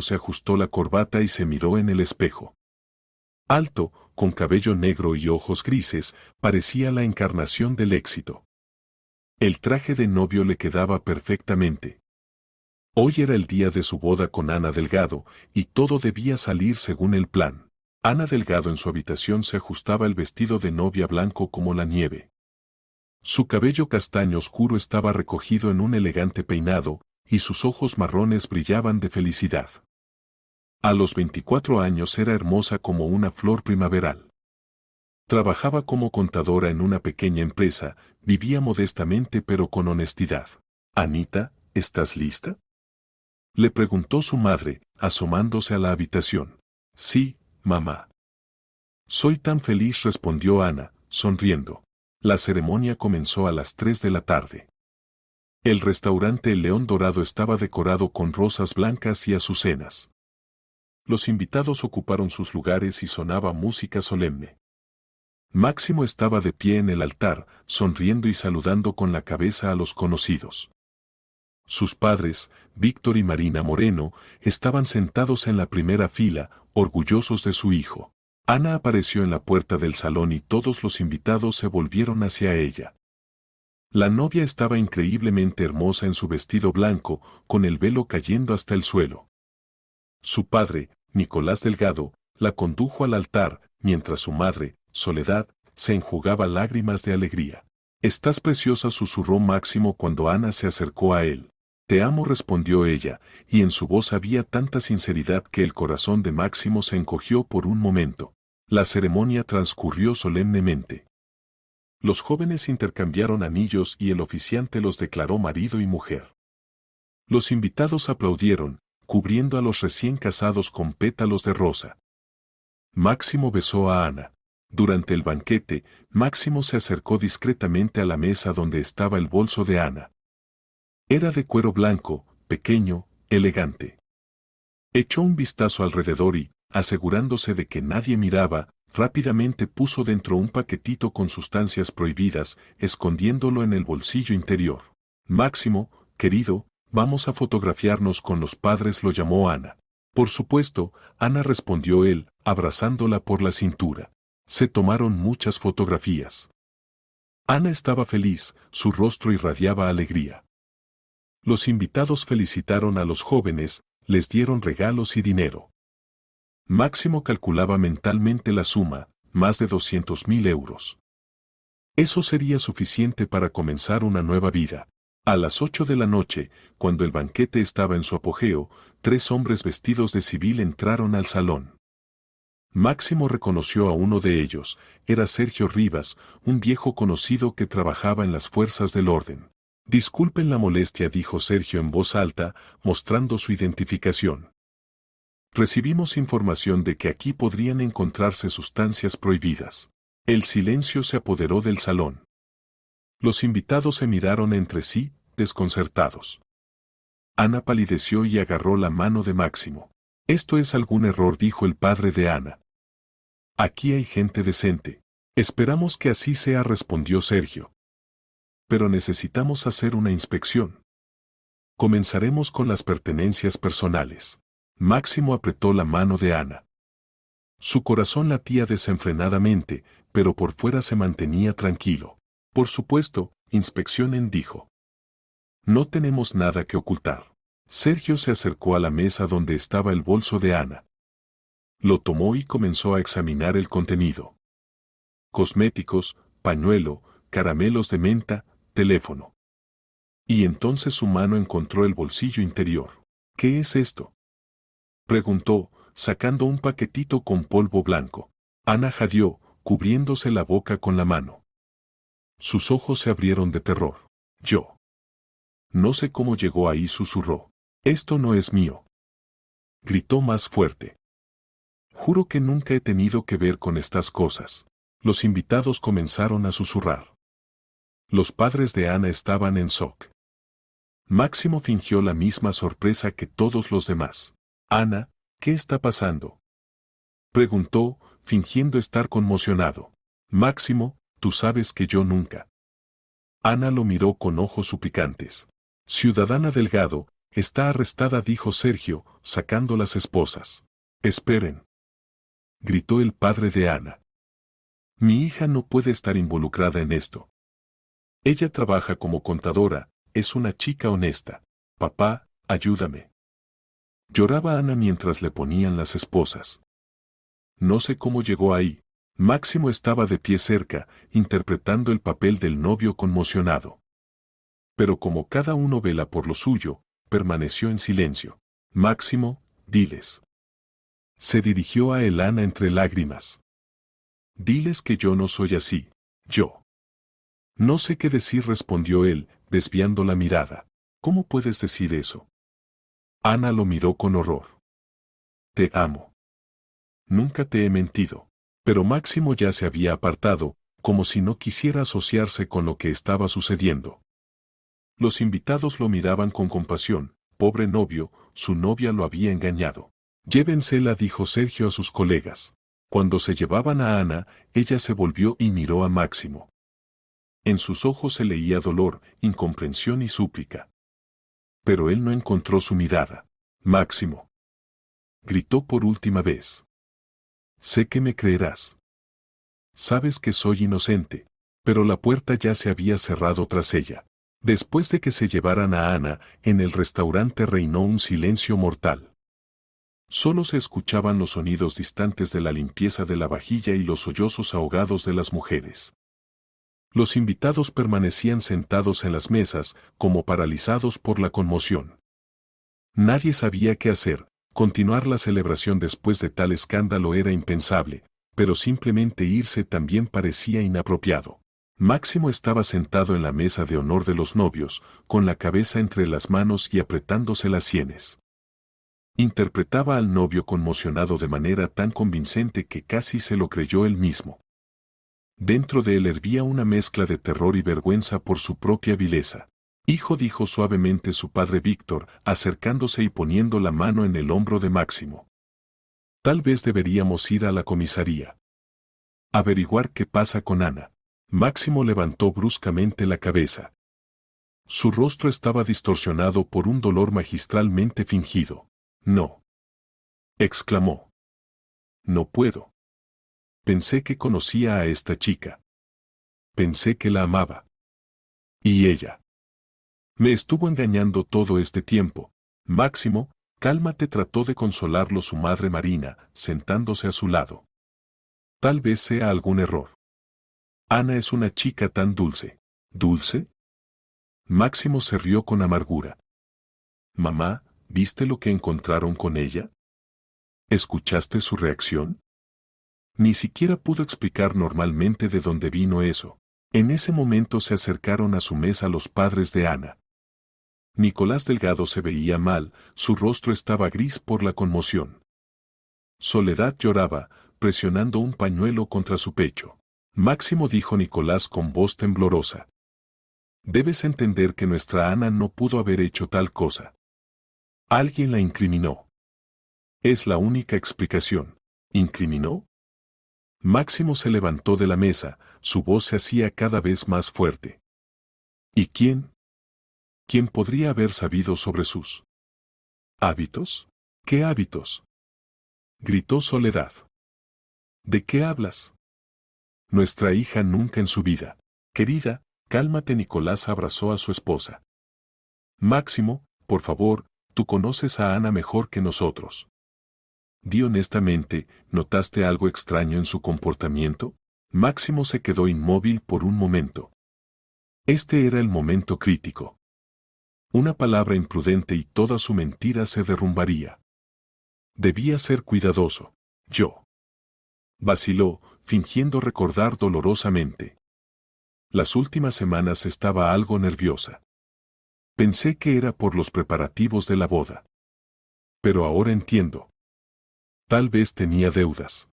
se ajustó la corbata y se miró en el espejo. Alto, con cabello negro y ojos grises, parecía la encarnación del éxito. El traje de novio le quedaba perfectamente. Hoy era el día de su boda con Ana Delgado, y todo debía salir según el plan. Ana Delgado en su habitación se ajustaba el vestido de novia blanco como la nieve. Su cabello castaño oscuro estaba recogido en un elegante peinado, y sus ojos marrones brillaban de felicidad. A los 24 años era hermosa como una flor primaveral. Trabajaba como contadora en una pequeña empresa, vivía modestamente pero con honestidad. «Anita, ¿estás lista?», le preguntó su madre, asomándose a la habitación. «Sí, mamá». «Soy tan feliz», respondió Ana, sonriendo. La ceremonia comenzó a las 3 de la tarde. El restaurante El León Dorado estaba decorado con rosas blancas y azucenas. Los invitados ocuparon sus lugares y sonaba música solemne. Máximo estaba de pie en el altar, sonriendo y saludando con la cabeza a los conocidos. Sus padres, Víctor y Marina Moreno, estaban sentados en la primera fila, orgullosos de su hijo. Ana apareció en la puerta del salón y todos los invitados se volvieron hacia ella. La novia estaba increíblemente hermosa en su vestido blanco, con el velo cayendo hasta el suelo. Su padre, Nicolás Delgado, la condujo al altar, mientras su madre, Soledad, se enjugaba lágrimas de alegría. «Estás preciosa», susurró Máximo cuando Ana se acercó a él. «Te amo», respondió ella, y en su voz había tanta sinceridad que el corazón de Máximo se encogió por un momento. La ceremonia transcurrió solemnemente. Los jóvenes intercambiaron anillos y el oficiante los declaró marido y mujer. Los invitados aplaudieron, cubriendo a los recién casados con pétalos de rosa. Máximo besó a Ana. Durante el banquete, Máximo se acercó discretamente a la mesa donde estaba el bolso de Ana. Era de cuero blanco, pequeño, elegante. Echó un vistazo alrededor y, asegurándose de que nadie miraba, rápidamente puso dentro un paquetito con sustancias prohibidas, escondiéndolo en el bolsillo interior. «Máximo, querido, vamos a fotografiarnos con los padres», lo llamó Ana. «Por supuesto», Ana, respondió él, abrazándola por la cintura. Se tomaron muchas fotografías. Ana estaba feliz, su rostro irradiaba alegría. Los invitados felicitaron a los jóvenes, les dieron regalos y dinero. Máximo calculaba mentalmente la suma, más de 200.000 euros. Eso sería suficiente para comenzar una nueva vida. A las 8 de la noche, cuando el banquete estaba en su apogeo, 3 hombres vestidos de civil entraron al salón. Máximo reconoció a uno de ellos, era Sergio Rivas, un viejo conocido que trabajaba en las fuerzas del orden. «Disculpen la molestia», dijo Sergio en voz alta, mostrando su identificación. «Recibimos información de que aquí podrían encontrarse sustancias prohibidas». El silencio se apoderó del salón. Los invitados se miraron entre sí, desconcertados. Ana palideció y agarró la mano de Máximo. «Esto es algún error», dijo el padre de Ana. «Aquí hay gente decente». «Esperamos que así sea», respondió Sergio. «Pero necesitamos hacer una inspección. Comenzaremos con las pertenencias personales». Máximo apretó la mano de Ana. Su corazón latía desenfrenadamente, pero por fuera se mantenía tranquilo. «Por supuesto, inspeccionen», dijo. «No tenemos nada que ocultar». Sergio se acercó a la mesa donde estaba el bolso de Ana. Lo tomó y comenzó a examinar el contenido. Cosméticos, pañuelo, caramelos de menta, teléfono. Y entonces su mano encontró el bolsillo interior. «¿Qué es esto?», preguntó, sacando un paquetito con polvo blanco. Ana jadeó, cubriéndose la boca con la mano. Sus ojos se abrieron de terror. «Yo no sé cómo llegó ahí», susurró. «Esto no es mío», gritó más fuerte. «Juro que nunca he tenido que ver con estas cosas». Los invitados comenzaron a susurrar. Los padres de Ana estaban en shock. Máximo fingió la misma sorpresa que todos los demás. «Ana, ¿qué está pasando?», preguntó, fingiendo estar conmocionado. «Máximo, tú sabes que yo nunca». Ana lo miró con ojos suplicantes. «Ciudadana Delgado, Está arrestada, dijo Sergio, sacando las esposas. Esperen, gritó el padre de Ana. Mi hija no puede estar involucrada en esto. Ella trabaja como contadora, es una chica honesta. Papá, ayúdame. Lloraba Ana mientras le ponían las esposas. No sé cómo llegó ahí. Máximo estaba de pie cerca, interpretando el papel del novio conmocionado. Pero como cada uno vela por lo suyo, permaneció en silencio. Máximo, diles. Se dirigió a él Ana entre lágrimas. Diles que yo no soy así, yo. No sé qué decir, respondió él, desviando la mirada. ¿Cómo puedes decir eso? Ana lo miró con horror. Te amo. Nunca te he mentido. Pero Máximo ya se había apartado, como si no quisiera asociarse con lo que estaba sucediendo. Los invitados lo miraban con compasión. Pobre novio, su novia lo había engañado. Llévensela, dijo Sergio a sus colegas. Cuando se llevaban a Ana, ella se volvió y miró a Máximo. En sus ojos se leía dolor, incomprensión y súplica. Pero él no encontró su mirada. Máximo. Gritó por última vez. Sé que me creerás. Sabes que soy inocente. Pero la puerta ya se había cerrado tras ella. Después de que se llevaran a Ana, en el restaurante reinó un silencio mortal. Solo se escuchaban los sonidos distantes de la limpieza de la vajilla y los sollozos ahogados de las mujeres. Los invitados permanecían sentados en las mesas, como paralizados por la conmoción. Nadie sabía qué hacer. Continuar la celebración después de tal escándalo era impensable, pero simplemente irse también parecía inapropiado. Máximo estaba sentado en la mesa de honor de los novios, con la cabeza entre las manos y apretándose las sienes. Interpretaba al novio conmocionado de manera tan convincente que casi se lo creyó él mismo. Dentro de él hervía una mezcla de terror y vergüenza por su propia vileza. Hijo, dijo suavemente su padre Víctor, acercándose y poniendo la mano en el hombro de Máximo. Tal vez deberíamos ir a la comisaría. Averiguar qué pasa con Ana. Máximo levantó bruscamente la cabeza. Su rostro estaba distorsionado por un dolor magistralmente fingido. No. Exclamó. No puedo. Pensé que conocía a esta chica. Pensé que la amaba. Y ella. Me estuvo engañando todo este tiempo. Máximo, cálmate, trató de consolarlo su madre Marina, sentándose a su lado. Tal vez sea algún error. Ana es una chica tan dulce. ¿Dulce? Máximo se rió con amargura. Mamá, ¿viste lo que encontraron con ella? ¿Escuchaste su reacción? Ni siquiera pudo explicar normalmente de dónde vino eso. En ese momento se acercaron a su mesa los padres de Ana. Nicolás Delgado se veía mal, su rostro estaba gris por la conmoción. Soledad lloraba, presionando un pañuelo contra su pecho. Máximo, dijo Nicolás con voz temblorosa. Debes entender que nuestra Ana no pudo haber hecho tal cosa. Alguien la incriminó. Es la única explicación. ¿Incriminó? Máximo se levantó de la mesa, su voz se hacía cada vez más fuerte. ¿Y quién? ¿Quién podría haber sabido sobre sus hábitos? ¿Qué hábitos? Gritó Soledad. ¿De qué hablas? Nuestra hija nunca en su vida. Querida, cálmate. Nicolás abrazó a su esposa. Máximo, por favor, tú conoces a Ana mejor que nosotros. Di honestamente, ¿notaste algo extraño en su comportamiento? Máximo se quedó inmóvil por un momento. Este era el momento crítico. Una palabra imprudente y toda su mentira se derrumbaría. Debía ser cuidadoso. Yo. Vaciló, fingiendo recordar dolorosamente. Las últimas semanas estaba algo nerviosa. Pensé que era por los preparativos de la boda. Pero ahora entiendo. Tal vez tenía deudas.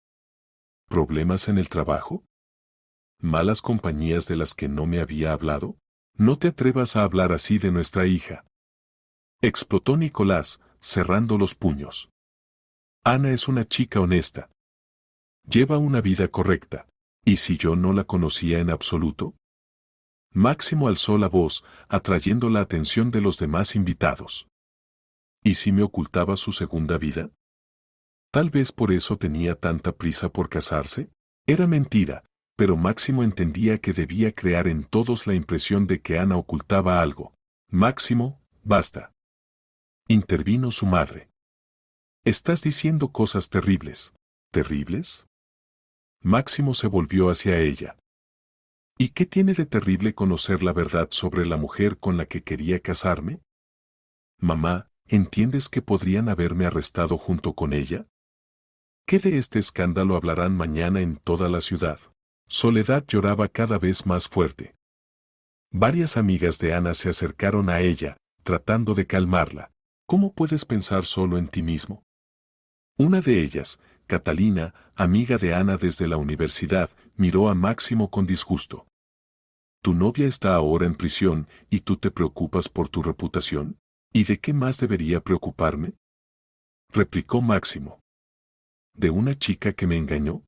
¿Problemas en el trabajo? ¿Malas compañías de las que no me había hablado? No te atrevas a hablar así de nuestra hija. Explotó Nicolás, cerrando los puños. Ana es una chica honesta. Lleva una vida correcta. ¿Y si yo no la conocía en absoluto? Máximo alzó la voz, atrayendo la atención de los demás invitados. ¿Y si me ocultaba su segunda vida? Tal vez por eso tenía tanta prisa por casarse. Era mentira, pero Máximo entendía que debía crear en todos la impresión de que Ana ocultaba algo. Máximo, basta. Intervino su madre. Estás diciendo cosas terribles. ¿Terribles? Máximo se volvió hacia ella. ¿Y qué tiene de terrible conocer la verdad sobre la mujer con la que quería casarme? Mamá, ¿entiendes que podrían haberme arrestado junto con ella? ¿Qué de este escándalo hablarán mañana en toda la ciudad? Soledad lloraba cada vez más fuerte. Varias amigas de Ana se acercaron a ella, tratando de calmarla. ¿Cómo puedes pensar solo en ti mismo? Una de ellas, Catalina, amiga de Ana desde la universidad, miró a Máximo con disgusto. Tu novia está ahora en prisión y tú te preocupas por tu reputación. ¿Y de qué más debería preocuparme? Replicó Máximo. ¿De una chica que me engañó?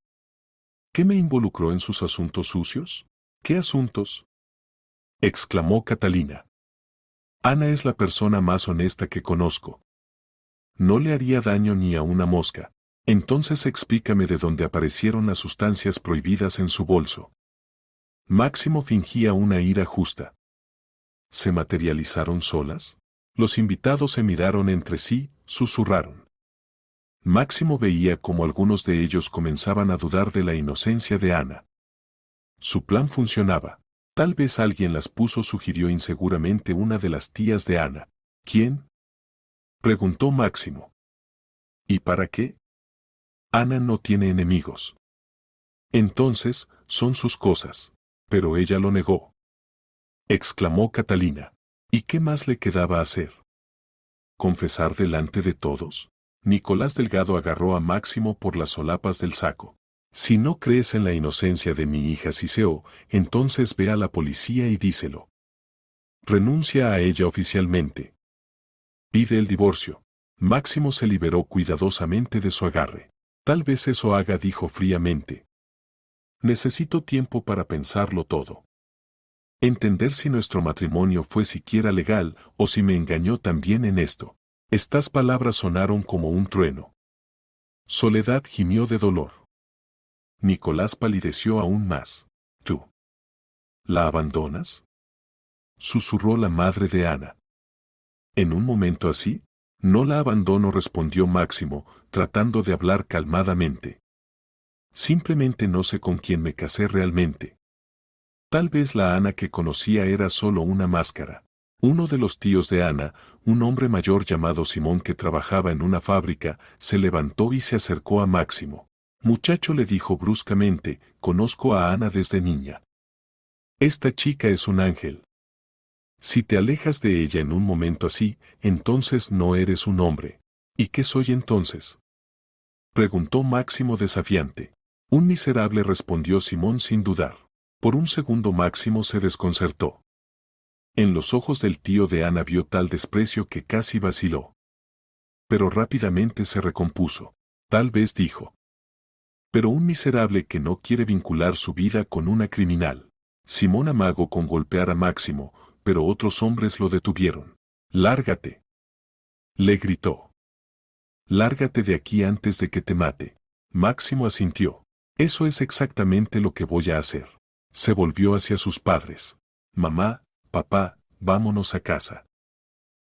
¿Qué me involucró en sus asuntos sucios? ¿Qué asuntos? Exclamó Catalina. Ana es la persona más honesta que conozco. No le haría daño ni a una mosca. Entonces explícame de dónde aparecieron las sustancias prohibidas en su bolso. Máximo fingía una ira justa. ¿Se materializaron solas? Los invitados se miraron entre sí, susurraron. Máximo veía cómo algunos de ellos comenzaban a dudar de la inocencia de Ana. Su plan funcionaba. Tal vez alguien las puso, sugirió inseguramente una de las tías de Ana. ¿Quién? Preguntó Máximo. ¿Y para qué? Ana no tiene enemigos. Entonces, son sus cosas. Pero ella lo negó. Exclamó Catalina. ¿Y qué más le quedaba hacer? ¿Confesar delante de todos? Nicolás Delgado agarró a Máximo por las solapas del saco. Si no crees en la inocencia de mi hija Siseo, entonces ve a la policía y díselo. Renuncia a ella oficialmente. Pide el divorcio. Máximo se liberó cuidadosamente de su agarre. Tal vez eso haga, dijo fríamente. Necesito tiempo para pensarlo todo. Entender si nuestro matrimonio fue siquiera legal o si me engañó también en esto. Estas palabras sonaron como un trueno. Soledad gimió de dolor. Nicolás palideció aún más. ¿Tú la abandonas? Susurró la madre de Ana. En un momento así, no la abandono, respondió Máximo, tratando de hablar calmadamente. Simplemente no sé con quién me casé realmente. Tal vez la Ana que conocía era solo una máscara. Uno de los tíos de Ana, un hombre mayor llamado Simón que trabajaba en una fábrica, se levantó y se acercó a Máximo. Muchacho, le dijo bruscamente, conozco a Ana desde niña. Esta chica es un ángel. Si te alejas de ella en un momento así, entonces no eres un hombre. ¿Y qué soy entonces? Preguntó Máximo desafiante. Un miserable, respondió Simón sin dudar. Por un segundo Máximo se desconcertó. En los ojos del tío de Ana vio tal desprecio que casi vaciló. Pero rápidamente se recompuso. Tal vez, dijo. Pero un miserable que no quiere vincular su vida con una criminal. Simón amagó con golpear a Máximo, pero otros hombres lo detuvieron. Lárgate. Le gritó. Lárgate de aquí antes de que te mate. Máximo asintió. Eso es exactamente lo que voy a hacer. Se volvió hacia sus padres. Mamá, papá, vámonos a casa.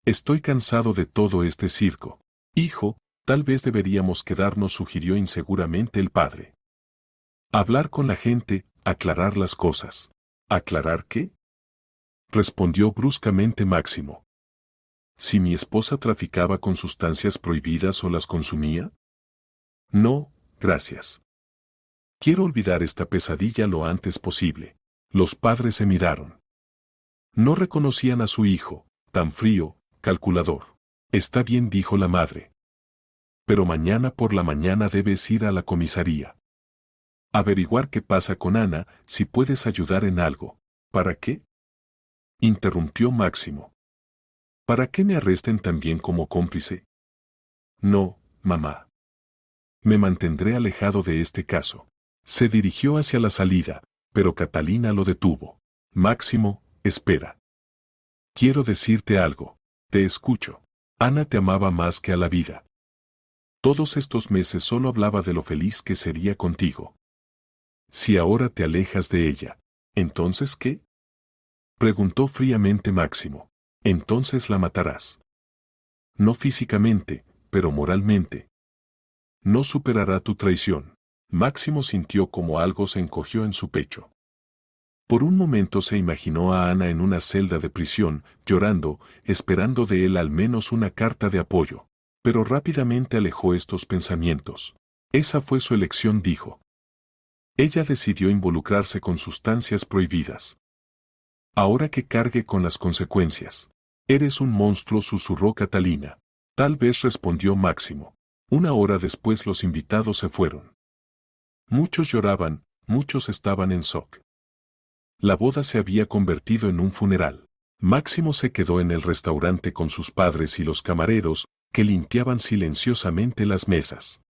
Estoy cansado de todo este circo. Hijo, tal vez deberíamos quedarnos, sugirió inseguramente el padre. Hablar con la gente, aclarar las cosas. ¿Aclarar qué? Respondió bruscamente Máximo. ¿Si mi esposa traficaba con sustancias prohibidas o las consumía? No, gracias. Quiero olvidar esta pesadilla lo antes posible. Los padres se miraron. No reconocían a su hijo, tan frío, calculador. Está bien, dijo la madre. Pero mañana por la mañana debes ir a la comisaría. Averiguar qué pasa con Ana, si puedes ayudar en algo. ¿Para qué? Interrumpió Máximo. ¿Para qué me arresten también como cómplice? No, mamá. Me mantendré alejado de este caso. Se dirigió hacia la salida, pero Catalina lo detuvo. Máximo, espera. Quiero decirte algo. Te escucho. Ana te amaba más que a la vida. Todos estos meses solo hablaba de lo feliz que sería contigo. Si ahora te alejas de ella, ¿entonces qué? Preguntó fríamente Máximo. Entonces la matarás. No físicamente, pero moralmente. No superará tu traición. Máximo sintió como algo se encogió en su pecho. Por un momento se imaginó a Ana en una celda de prisión, llorando, esperando de él al menos una carta de apoyo. Pero rápidamente alejó estos pensamientos. Esa fue su elección, dijo. Ella decidió involucrarse con sustancias prohibidas. Ahora que cargue con las consecuencias. Eres un monstruo, susurró Catalina. Tal vez, respondió Máximo. Una hora después los invitados se fueron. Muchos lloraban, muchos estaban en shock. La boda se había convertido en un funeral. Máximo se quedó en el restaurante con sus padres y los camareros, que limpiaban silenciosamente las mesas.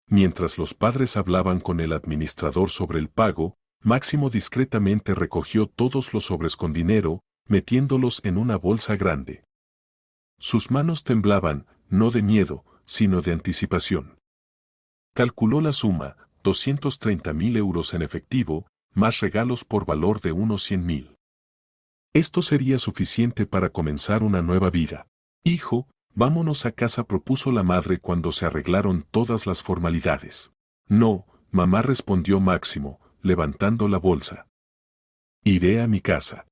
Mientras los padres hablaban con el administrador sobre el pago, Máximo discretamente recogió todos los sobres con dinero, metiéndolos en una bolsa grande. Sus manos temblaban, no de miedo, sino de anticipación. Calculó la suma, 230.000 euros en efectivo, más regalos por valor de unos 100.000. Esto sería suficiente para comenzar una nueva vida. Hijo, vámonos a casa, propuso la madre cuando se arreglaron todas las formalidades. No, mamá, respondió Máximo, levantando la bolsa. Iré a mi casa.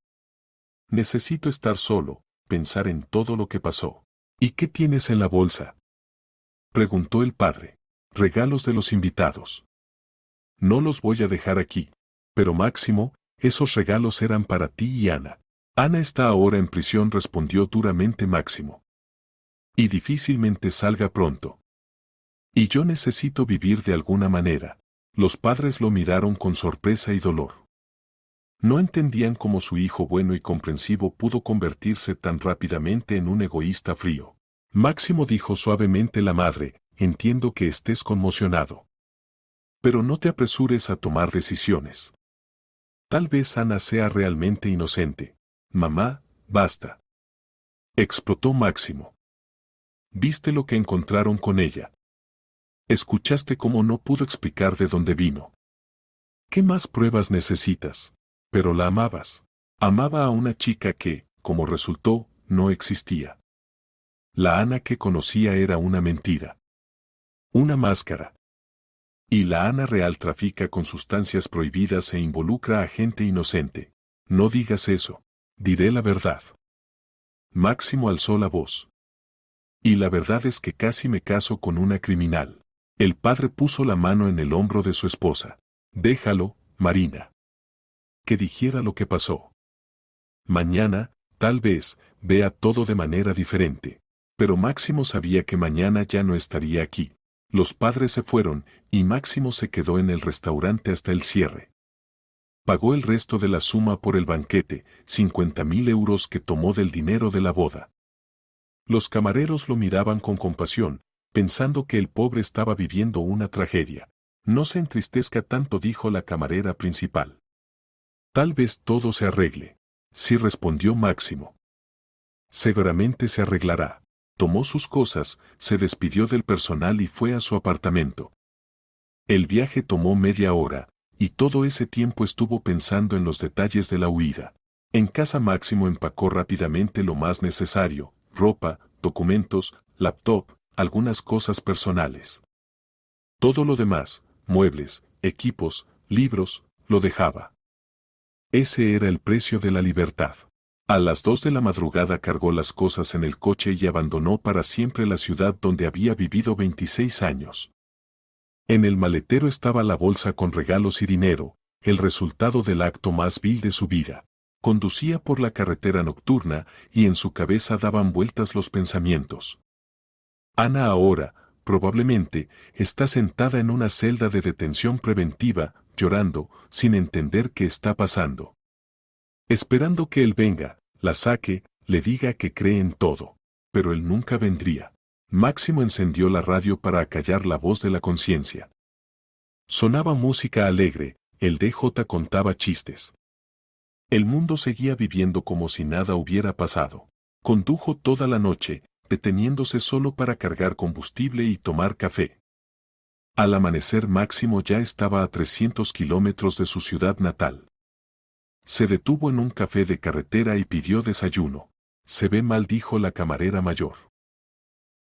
Necesito estar solo, pensar en todo lo que pasó. ¿Y qué tienes en la bolsa?, preguntó el padre. Regalos de los invitados. No los voy a dejar aquí. Pero Máximo, esos regalos eran para ti y Ana. Ana está ahora en prisión, respondió duramente Máximo. Y difícilmente salga pronto. Y yo necesito vivir de alguna manera. Los padres lo miraron con sorpresa y dolor. No entendían cómo su hijo bueno y comprensivo pudo convertirse tan rápidamente en un egoísta frío. Máximo, dijo suavemente la madre, entiendo que estés conmocionado. Pero no te apresures a tomar decisiones. Tal vez Ana sea realmente inocente. Mamá, basta. Explotó Máximo. ¿Viste lo que encontraron con ella? ¿Escuchaste cómo no pudo explicar de dónde vino? ¿Qué más pruebas necesitas? Pero la amabas. Amaba a una chica que, como resultó, no existía. La Ana que conocía era una mentira. Una máscara. Y la Ana real trafica con sustancias prohibidas e involucra a gente inocente. No digas eso. Diré la verdad. Máximo alzó la voz. Y la verdad es que casi me caso con una criminal. El padre puso la mano en el hombro de su esposa. Déjalo, Marina. Que dijera lo que pasó. Mañana, tal vez, vea todo de manera diferente. Pero Máximo sabía que mañana ya no estaría aquí. Los padres se fueron, y Máximo se quedó en el restaurante hasta el cierre. Pagó el resto de la suma por el banquete, 50.000 euros que tomó del dinero de la boda. Los camareros lo miraban con compasión, pensando que el pobre estaba viviendo una tragedia. No se entristezca tanto, dijo la camarera principal. Tal vez todo se arregle. Sí, respondió Máximo. Seguramente se arreglará. Tomó sus cosas, se despidió del personal y fue a su apartamento. El viaje tomó media hora, y todo ese tiempo estuvo pensando en los detalles de la huida. En casa Máximo empacó rápidamente lo más necesario, ropa, documentos, laptop, algunas cosas personales. Todo lo demás, muebles, equipos, libros, lo dejaba. Ese era el precio de la libertad. A las 2 de la madrugada cargó las cosas en el coche y abandonó para siempre la ciudad donde había vivido 26 años. En el maletero estaba la bolsa con regalos y dinero, el resultado del acto más vil de su vida. Conducía por la carretera nocturna y en su cabeza daban vueltas los pensamientos. Ana ahora, probablemente, está sentada en una celda de detención preventiva, llorando, sin entender qué está pasando. Esperando que él venga, la saque, le diga que cree en todo. Pero él nunca vendría. Máximo encendió la radio para acallar la voz de la conciencia. Sonaba música alegre, el DJ contaba chistes. El mundo seguía viviendo como si nada hubiera pasado. Condujo toda la noche, deteniéndose solo para cargar combustible y tomar café. Al amanecer Máximo ya estaba a 300 kilómetros de su ciudad natal. Se detuvo en un café de carretera y pidió desayuno. Se ve mal, dijo la camarera mayor.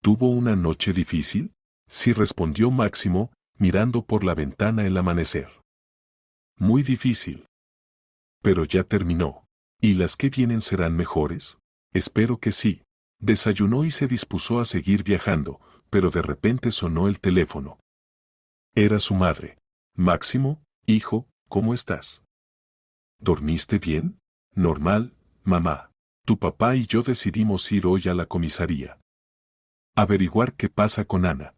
¿Tuvo una noche difícil? Sí, respondió Máximo, mirando por la ventana el amanecer. Muy difícil. Pero ya terminó. ¿Y las que vienen serán mejores? Espero que sí. Desayunó y se dispuso a seguir viajando, pero de repente sonó el teléfono. Era su madre. Máximo, hijo, ¿cómo estás? ¿Dormiste bien? Normal, mamá. Tu papá y yo decidimos ir hoy a la comisaría. Averiguar qué pasa con Ana.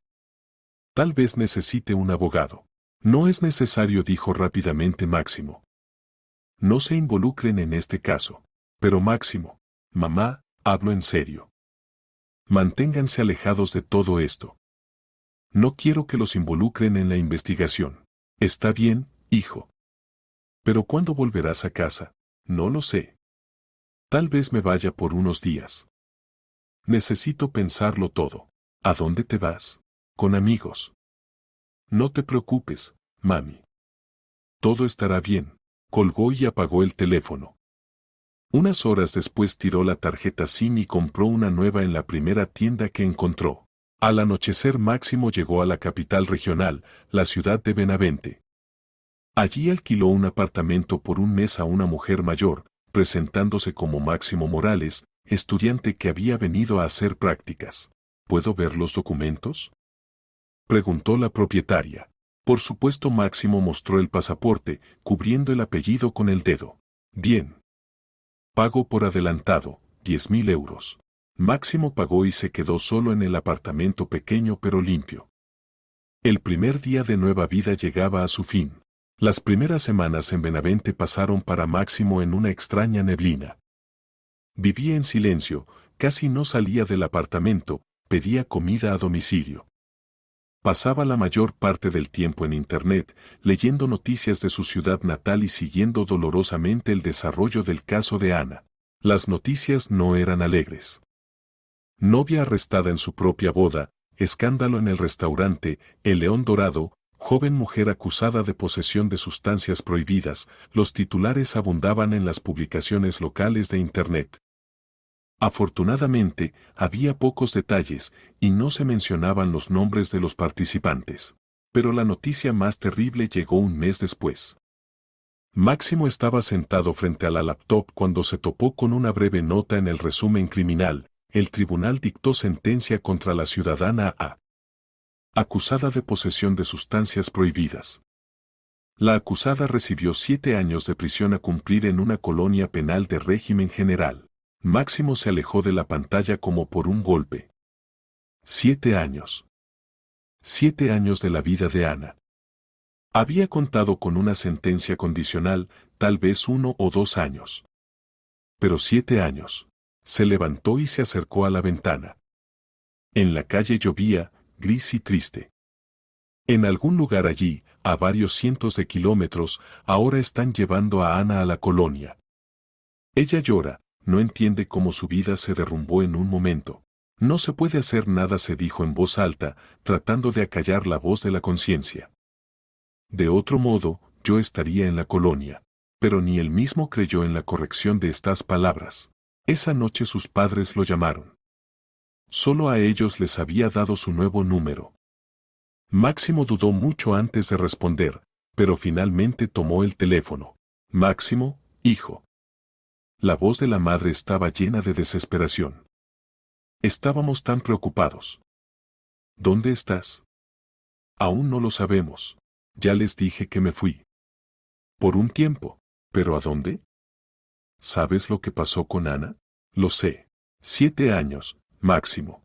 Tal vez necesite un abogado. No es necesario, dijo rápidamente Máximo. No se involucren en este caso. Pero Máximo, mamá, hablo en serio. Manténganse alejados de todo esto. No quiero que los involucren en la investigación. Está bien, hijo. Pero ¿cuándo volverás a casa? No lo sé. Tal vez me vaya por unos días. Necesito pensarlo todo. ¿A dónde te vas? Con amigos. No te preocupes, mami. Todo estará bien. Colgó y apagó el teléfono. Unas horas después tiró la tarjeta SIM y compró una nueva en la primera tienda que encontró. Al anochecer Máximo llegó a la capital regional, la ciudad de Benavente. Allí alquiló un apartamento por un mes a una mujer mayor, presentándose como Máximo Morales, estudiante que había venido a hacer prácticas. ¿Puedo ver los documentos?, preguntó la propietaria. Por supuesto, Máximo mostró el pasaporte, cubriendo el apellido con el dedo. Bien. Pago por adelantado, 10.000 euros. Máximo pagó y se quedó solo en el apartamento pequeño pero limpio. El primer día de nueva vida llegaba a su fin. Las primeras semanas en Benavente pasaron para Máximo en una extraña neblina. Vivía en silencio, casi no salía del apartamento, pedía comida a domicilio. Pasaba la mayor parte del tiempo en Internet, leyendo noticias de su ciudad natal y siguiendo dolorosamente el desarrollo del caso de Ana. Las noticias no eran alegres. Novia arrestada en su propia boda, escándalo en el restaurante El León Dorado, joven mujer acusada de posesión de sustancias prohibidas. Los titulares abundaban en las publicaciones locales de Internet. Afortunadamente, había pocos detalles y no se mencionaban los nombres de los participantes. Pero la noticia más terrible llegó un mes después. Máximo estaba sentado frente a la laptop cuando se topó con una breve nota en el resumen criminal. El tribunal dictó sentencia contra la ciudadana A, acusada de posesión de sustancias prohibidas. La acusada recibió 7 años de prisión a cumplir en una colonia penal de régimen general. Máximo se alejó de la pantalla como por un golpe. 7 años. 7 años de la vida de Ana. Había contado con una sentencia condicional, tal vez 1 o 2 años. Pero 7 años. Se levantó y se acercó a la ventana. En la calle llovía, gris y triste. En algún lugar allí, a varios cientos de kilómetros, ahora están llevando a Ana a la colonia. Ella llora. No entiende cómo su vida se derrumbó en un momento. No se puede hacer nada, se dijo en voz alta, tratando de acallar la voz de la conciencia. De otro modo, yo estaría en la colonia. Pero ni él mismo creyó en la corrección de estas palabras. Esa noche sus padres lo llamaron. Solo a ellos les había dado su nuevo número. Máximo dudó mucho antes de responder, pero finalmente tomó el teléfono. Máximo, hijo. La voz de la madre estaba llena de desesperación. Estábamos tan preocupados. ¿Dónde estás? Aún no lo sabemos. Ya les dije que me fui. Por un tiempo. ¿Pero a dónde? ¿Sabes lo que pasó con Ana? Lo sé. 7 años, Máximo.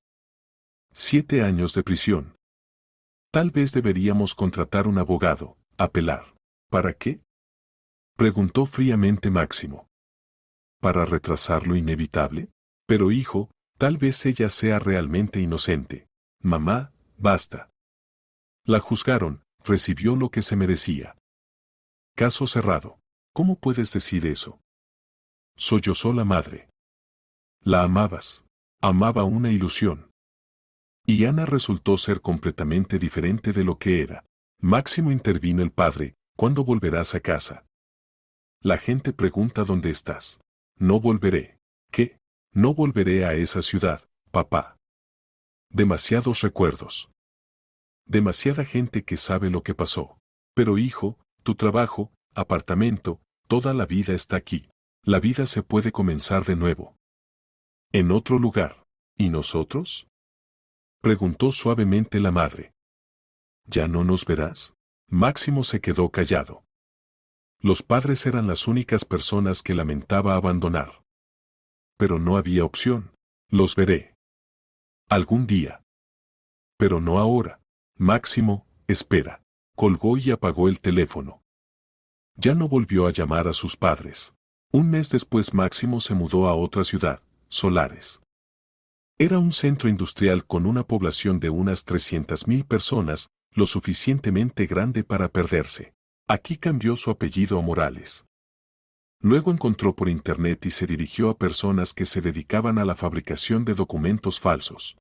7 años de prisión. Tal vez deberíamos contratar un abogado, apelar. ¿Para qué?, preguntó fríamente Máximo. ¿Para retrasar lo inevitable? Pero hijo, tal vez ella sea realmente inocente. Mamá, basta. La juzgaron, recibió lo que se merecía. Caso cerrado. ¿Cómo puedes decir eso? Sollozó la madre. La amabas. Amaba una ilusión. Y Ana resultó ser completamente diferente de lo que era. Máximo, intervino el padre, ¿cuándo volverás a casa? La gente pregunta dónde estás. No volveré. ¿Qué? No volveré a esa ciudad, papá. Demasiados recuerdos. Demasiada gente que sabe lo que pasó. Pero hijo, tu trabajo, apartamento, toda la vida está aquí. La vida se puede comenzar de nuevo. En otro lugar. ¿Y nosotros? Preguntó suavemente la madre. ¿Ya no nos verás? Máximo se quedó callado. Los padres eran las únicas personas que lamentaba abandonar. Pero no había opción. Los veré. Algún día. Pero no ahora. Máximo, espera. Colgó y apagó el teléfono. Ya no volvió a llamar a sus padres. Un mes después Máximo se mudó a otra ciudad, Solares. Era un centro industrial con una población de unas 300.000 personas, lo suficientemente grande para perderse. Aquí cambió su apellido a Morales. Luego encontró por internet y se dirigió a personas que se dedicaban a la fabricación de documentos falsos.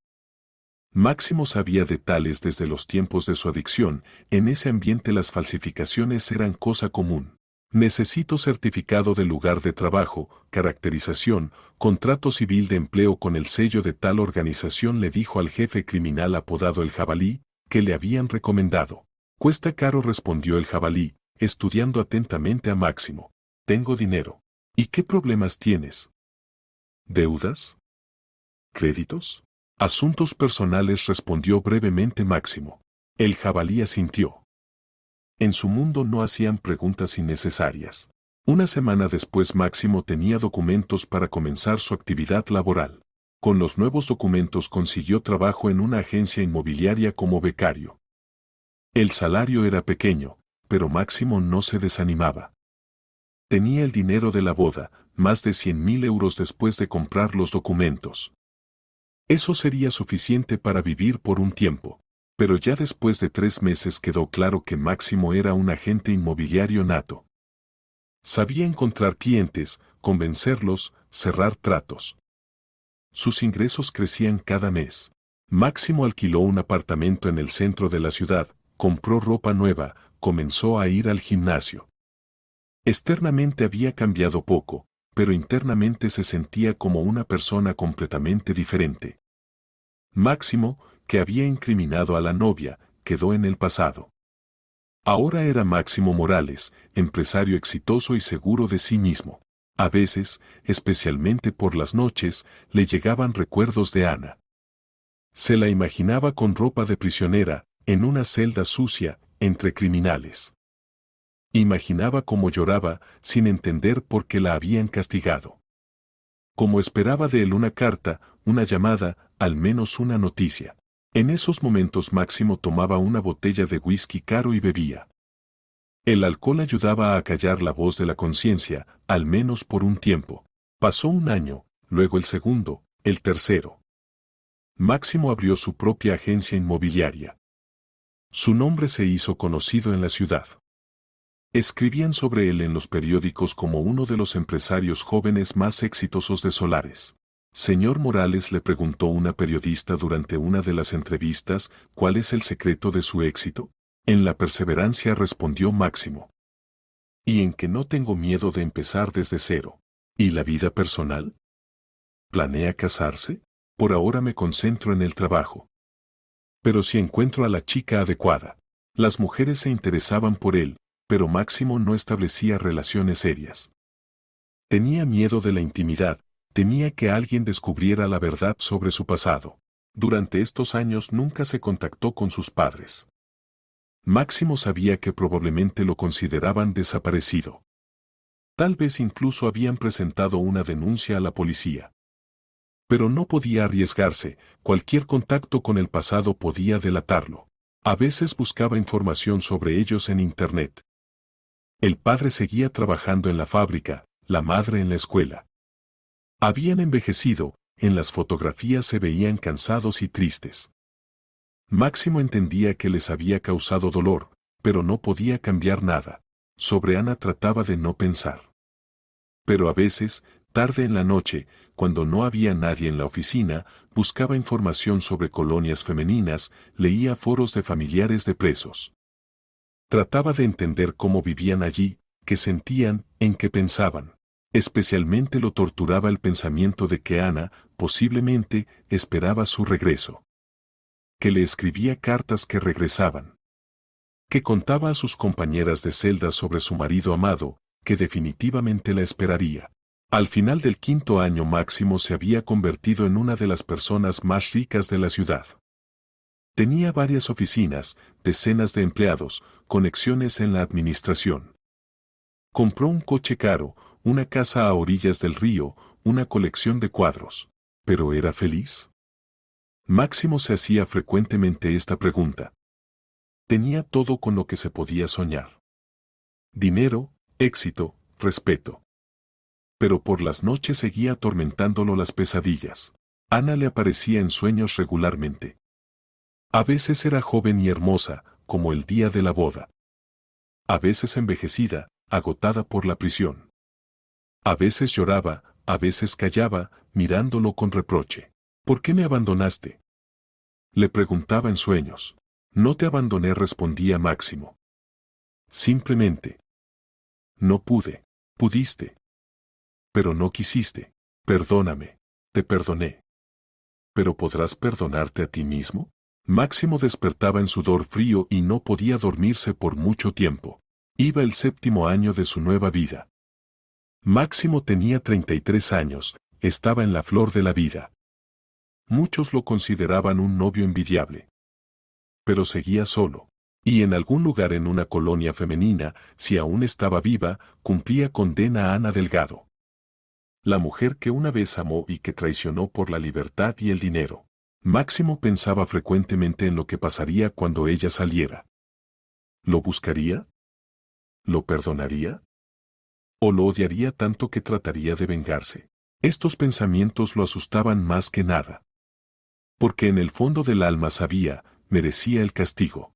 Máximo sabía de tales desde los tiempos de su adicción. En ese ambiente las falsificaciones eran cosa común. Necesito certificado de lugar de trabajo, caracterización, contrato civil de empleo con el sello de tal organización, le dijo al jefe criminal apodado el Jabalí, que le habían recomendado. Cuesta caro, respondió el Jabalí, estudiando atentamente a Máximo. Tengo dinero. ¿Y qué problemas tienes? ¿Deudas? ¿Créditos? Asuntos personales, respondió brevemente Máximo. El Jabalí asintió. En su mundo no hacían preguntas innecesarias. Una semana después Máximo tenía documentos para comenzar su actividad laboral. Con los nuevos documentos consiguió trabajo en una agencia inmobiliaria como becario. El salario era pequeño, pero Máximo no se desanimaba. Tenía el dinero de la boda, más de 100.000 euros después de comprar los documentos. Eso sería suficiente para vivir por un tiempo. Pero ya después de 3 meses quedó claro que Máximo era un agente inmobiliario nato. Sabía encontrar clientes, convencerlos, cerrar tratos. Sus ingresos crecían cada mes. Máximo alquiló un apartamento en el centro de la ciudad, compró ropa nueva, comenzó a ir al gimnasio. Externamente había cambiado poco, pero internamente se sentía como una persona completamente diferente. Máximo, que había incriminado a la novia, quedó en el pasado. Ahora era Máximo Morales, empresario exitoso y seguro de sí mismo. A veces, especialmente por las noches, le llegaban recuerdos de Ana. Se la imaginaba con ropa de prisionera, en una celda sucia, entre criminales. Imaginaba cómo lloraba, sin entender por qué la habían castigado. Como esperaba de él una carta, una llamada, al menos una noticia. En esos momentos Máximo tomaba una botella de whisky caro y bebía. El alcohol ayudaba a acallar la voz de la conciencia, al menos por un tiempo. Pasó un año, luego el segundo, el tercero. Máximo abrió su propia agencia inmobiliaria. Su nombre se hizo conocido en la ciudad. Escribían sobre él en los periódicos como uno de los empresarios jóvenes más exitosos de Solares. Señor Morales, le preguntó una periodista durante una de las entrevistas, ¿cuál es el secreto de su éxito? En la perseverancia, respondió Máximo. Y en que no tengo miedo de empezar desde cero. ¿Y la vida personal? ¿Planea casarse? Por ahora me concentro en el trabajo. Pero si encuentro a la chica adecuada. Las mujeres se interesaban por él, pero Máximo no establecía relaciones serias. Tenía miedo de la intimidad, temía que alguien descubriera la verdad sobre su pasado. Durante estos años nunca se contactó con sus padres. Máximo sabía que probablemente lo consideraban desaparecido. Tal vez incluso habían presentado una denuncia a la policía. Pero no podía arriesgarse, cualquier contacto con el pasado podía delatarlo. A veces buscaba información sobre ellos en Internet. El padre seguía trabajando en la fábrica, la madre en la escuela. Habían envejecido, en las fotografías se veían cansados y tristes. Máximo entendía que les había causado dolor, pero no podía cambiar nada. Sobre Ana trataba de no pensar. Pero a veces, Tarde en la noche, cuando no había nadie en la oficina, buscaba información sobre colonias femeninas, leía foros de familiares de presos. Trataba de entender cómo vivían allí, qué sentían, en qué pensaban. Especialmente lo torturaba el pensamiento de que Ana, posiblemente, esperaba su regreso. Que le escribía cartas que regresaban. Que contaba a sus compañeras de celda sobre su marido amado, que definitivamente la esperaría. Al final del 5.º año Máximo se había convertido en una de las personas más ricas de la ciudad. Tenía varias oficinas, decenas de empleados, conexiones en la administración. Compró un coche caro, una casa a orillas del río, una colección de cuadros. ¿Pero era feliz? Máximo se hacía frecuentemente esta pregunta. Tenía todo con lo que se podía soñar. Dinero, éxito, respeto. Pero por las noches seguía atormentándolo las pesadillas. Ana le aparecía en sueños regularmente. A veces era joven y hermosa, como el día de la boda. A veces envejecida, agotada por la prisión. A veces lloraba, a veces callaba, mirándolo con reproche. ¿Por qué me abandonaste? Le preguntaba en sueños. No te abandoné, respondía Máximo. Simplemente. No pude. Pudiste. Pero no quisiste. Perdóname. Te perdoné. ¿Pero podrás perdonarte a ti mismo? Máximo despertaba en sudor frío y no podía dormirse por mucho tiempo. Iba el 7.º año de su nueva vida. Máximo tenía 33 años, estaba en la flor de la vida. Muchos lo consideraban un novio envidiable. Pero seguía solo. Y en algún lugar en una colonia femenina, si aún estaba viva, cumplía condena a Ana Delgado. La mujer que una vez amó y que traicionó por la libertad y el dinero. Máximo pensaba frecuentemente en lo que pasaría cuando ella saliera. ¿Lo buscaría? ¿Lo perdonaría? ¿O lo odiaría tanto que trataría de vengarse? Estos pensamientos lo asustaban más que nada. Porque en el fondo del alma sabía, merecía el castigo.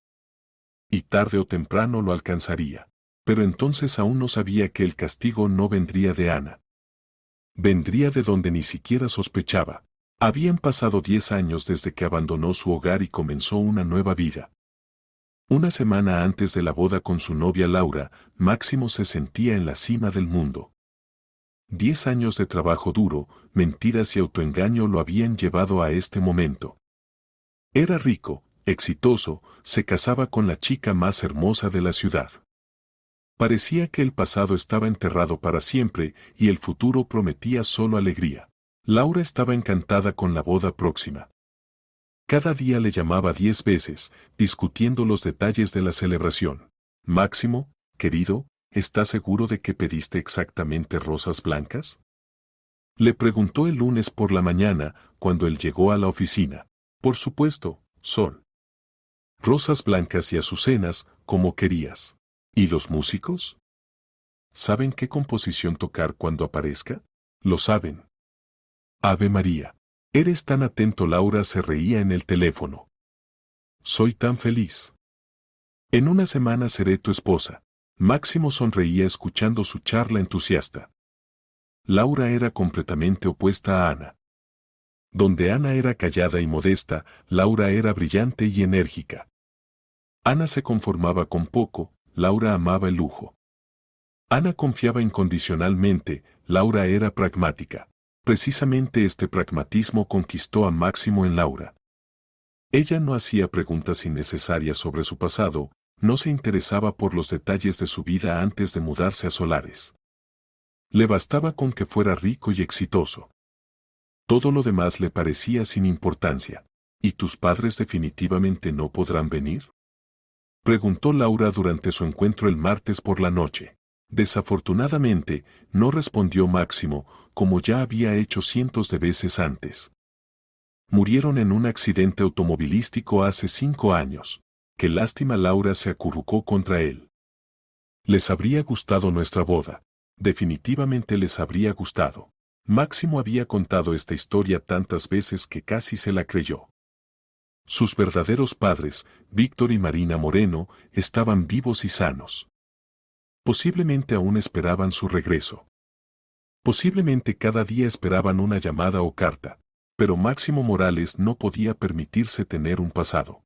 Y tarde o temprano lo alcanzaría. Pero entonces aún no sabía que el castigo no vendría de Ana. Vendría de donde ni siquiera sospechaba. Habían pasado 10 años desde que abandonó su hogar y comenzó una nueva vida. Una semana antes de la boda con su novia Laura, Máximo se sentía en la cima del mundo. 10 años de trabajo duro, mentiras y autoengaño lo habían llevado a este momento. Era rico, exitoso, se casaba con la chica más hermosa de la ciudad. Parecía que el pasado estaba enterrado para siempre y el futuro prometía solo alegría. Laura estaba encantada con la boda próxima. Cada día le llamaba 10 veces, discutiendo los detalles de la celebración. Máximo, querido, ¿estás seguro de que pediste exactamente rosas blancas? Le preguntó el lunes por la mañana, cuando él llegó a la oficina. Por supuesto, Sol. Rosas blancas y azucenas, como querías. ¿Y los músicos? ¿Saben qué composición tocar cuando aparezca? Lo saben. Ave María. Eres tan atento. Laura se reía en el teléfono. Soy tan feliz. En una semana seré tu esposa. Máximo sonreía escuchando su charla entusiasta. Laura era completamente opuesta a Ana. Donde Ana era callada y modesta, Laura era brillante y enérgica. Ana se conformaba con poco, Laura amaba el lujo. Ana confiaba incondicionalmente, Laura era pragmática. Precisamente este pragmatismo conquistó a Máximo en Laura. Ella no hacía preguntas innecesarias sobre su pasado, no se interesaba por los detalles de su vida antes de mudarse a Solares. Le bastaba con que fuera rico y exitoso. Todo lo demás le parecía sin importancia. ¿Y tus padres definitivamente no podrán venir? Preguntó Laura durante su encuentro el martes por la noche. Desafortunadamente, no respondió Máximo, como ya había hecho cientos de veces antes. Murieron en un accidente automovilístico hace 5 años. Qué lástima. Laura se acurrucó contra él. Les habría gustado nuestra boda. Definitivamente les habría gustado. Máximo había contado esta historia tantas veces que casi se la creyó. Sus verdaderos padres, Víctor y Marina Moreno, estaban vivos y sanos. Posiblemente aún esperaban su regreso. Posiblemente cada día esperaban una llamada o carta, pero Máximo Morales no podía permitirse tener un pasado.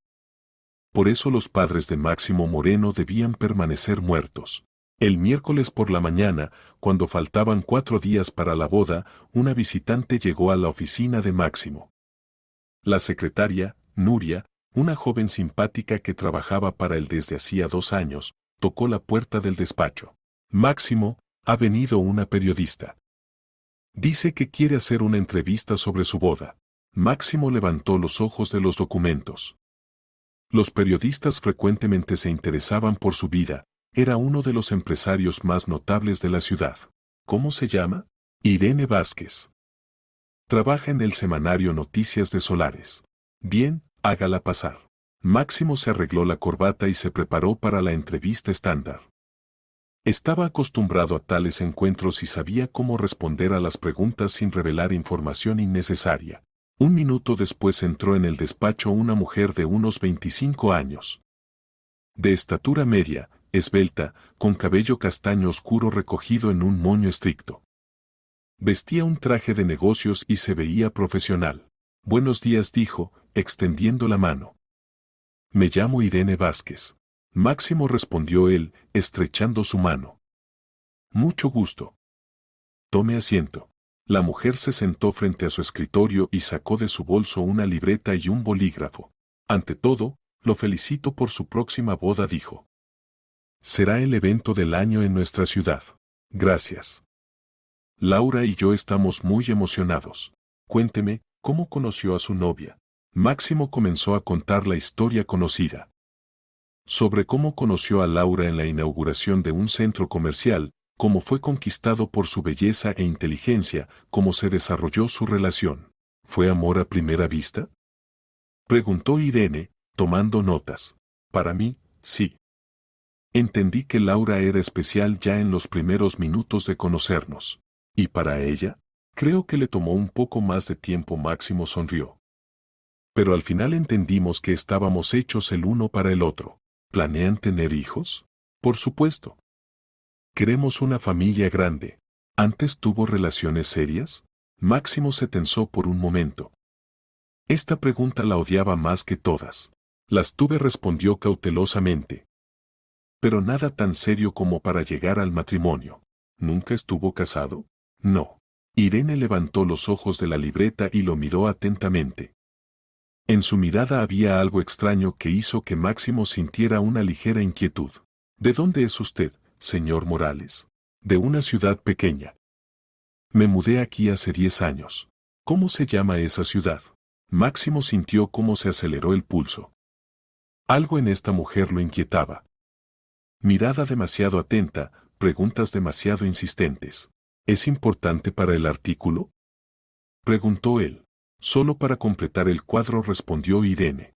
Por eso los padres de Máximo Moreno debían permanecer muertos. El miércoles por la mañana, cuando faltaban 4 días para la boda, una visitante llegó a la oficina de Máximo. La secretaria, Nuria, una joven simpática que trabajaba para él desde hacía 2 años, tocó la puerta del despacho. Máximo, ha venido una periodista. Dice que quiere hacer una entrevista sobre su boda. Máximo levantó los ojos de los documentos. Los periodistas frecuentemente se interesaban por su vida. Era uno de los empresarios más notables de la ciudad. ¿Cómo se llama? Irene Vázquez. Trabaja en el semanario Noticias de Solares. Bien, hágala pasar. Máximo se arregló la corbata y se preparó para la entrevista estándar. Estaba acostumbrado a tales encuentros y sabía cómo responder a las preguntas sin revelar información innecesaria. 1 minuto después entró en el despacho una mujer de unos 25 años. De estatura media, esbelta, con cabello castaño oscuro recogido en un moño estricto. Vestía un traje de negocios y se veía profesional. Buenos días, dijo, extendiendo la mano. Me llamo Irene Vázquez. Máximo, respondió él, estrechando su mano. Mucho gusto. Tome asiento. La mujer se sentó frente a su escritorio y sacó de su bolso una libreta y un bolígrafo. Ante todo, lo felicito por su próxima boda, dijo. Será el evento del año en nuestra ciudad. Gracias. Laura y yo estamos muy emocionados. Cuénteme, ¿cómo conoció a su novia? Máximo comenzó a contar la historia conocida. Sobre cómo conoció a Laura en la inauguración de un centro comercial, cómo fue conquistado por su belleza e inteligencia, cómo se desarrolló su relación. ¿Fue amor a primera vista? Preguntó Irene, tomando notas. Para mí, sí. Entendí que Laura era especial ya en los primeros minutos de conocernos. ¿Y para ella? Creo que le tomó un poco más de tiempo. Máximo sonrió. Pero al final entendimos que estábamos hechos el uno para el otro. ¿Planean tener hijos? Por supuesto. Queremos una familia grande. ¿Antes tuvo relaciones serias? Máximo se tensó por un momento. Esta pregunta la odiaba más que todas. Las tuve, respondió cautelosamente. Pero nada tan serio como para llegar al matrimonio. ¿Nunca estuvo casado? No. Irene levantó los ojos de la libreta y lo miró atentamente. En su mirada había algo extraño que hizo que Máximo sintiera una ligera inquietud. ¿De dónde es usted, señor Morales? De una ciudad pequeña. Me mudé aquí hace 10 años. ¿Cómo se llama esa ciudad? Máximo sintió cómo se aceleró el pulso. Algo en esta mujer lo inquietaba. Mirada demasiado atenta, preguntas demasiado insistentes. ¿Es importante para el artículo? Preguntó él. Solo para completar el cuadro, respondió Irene.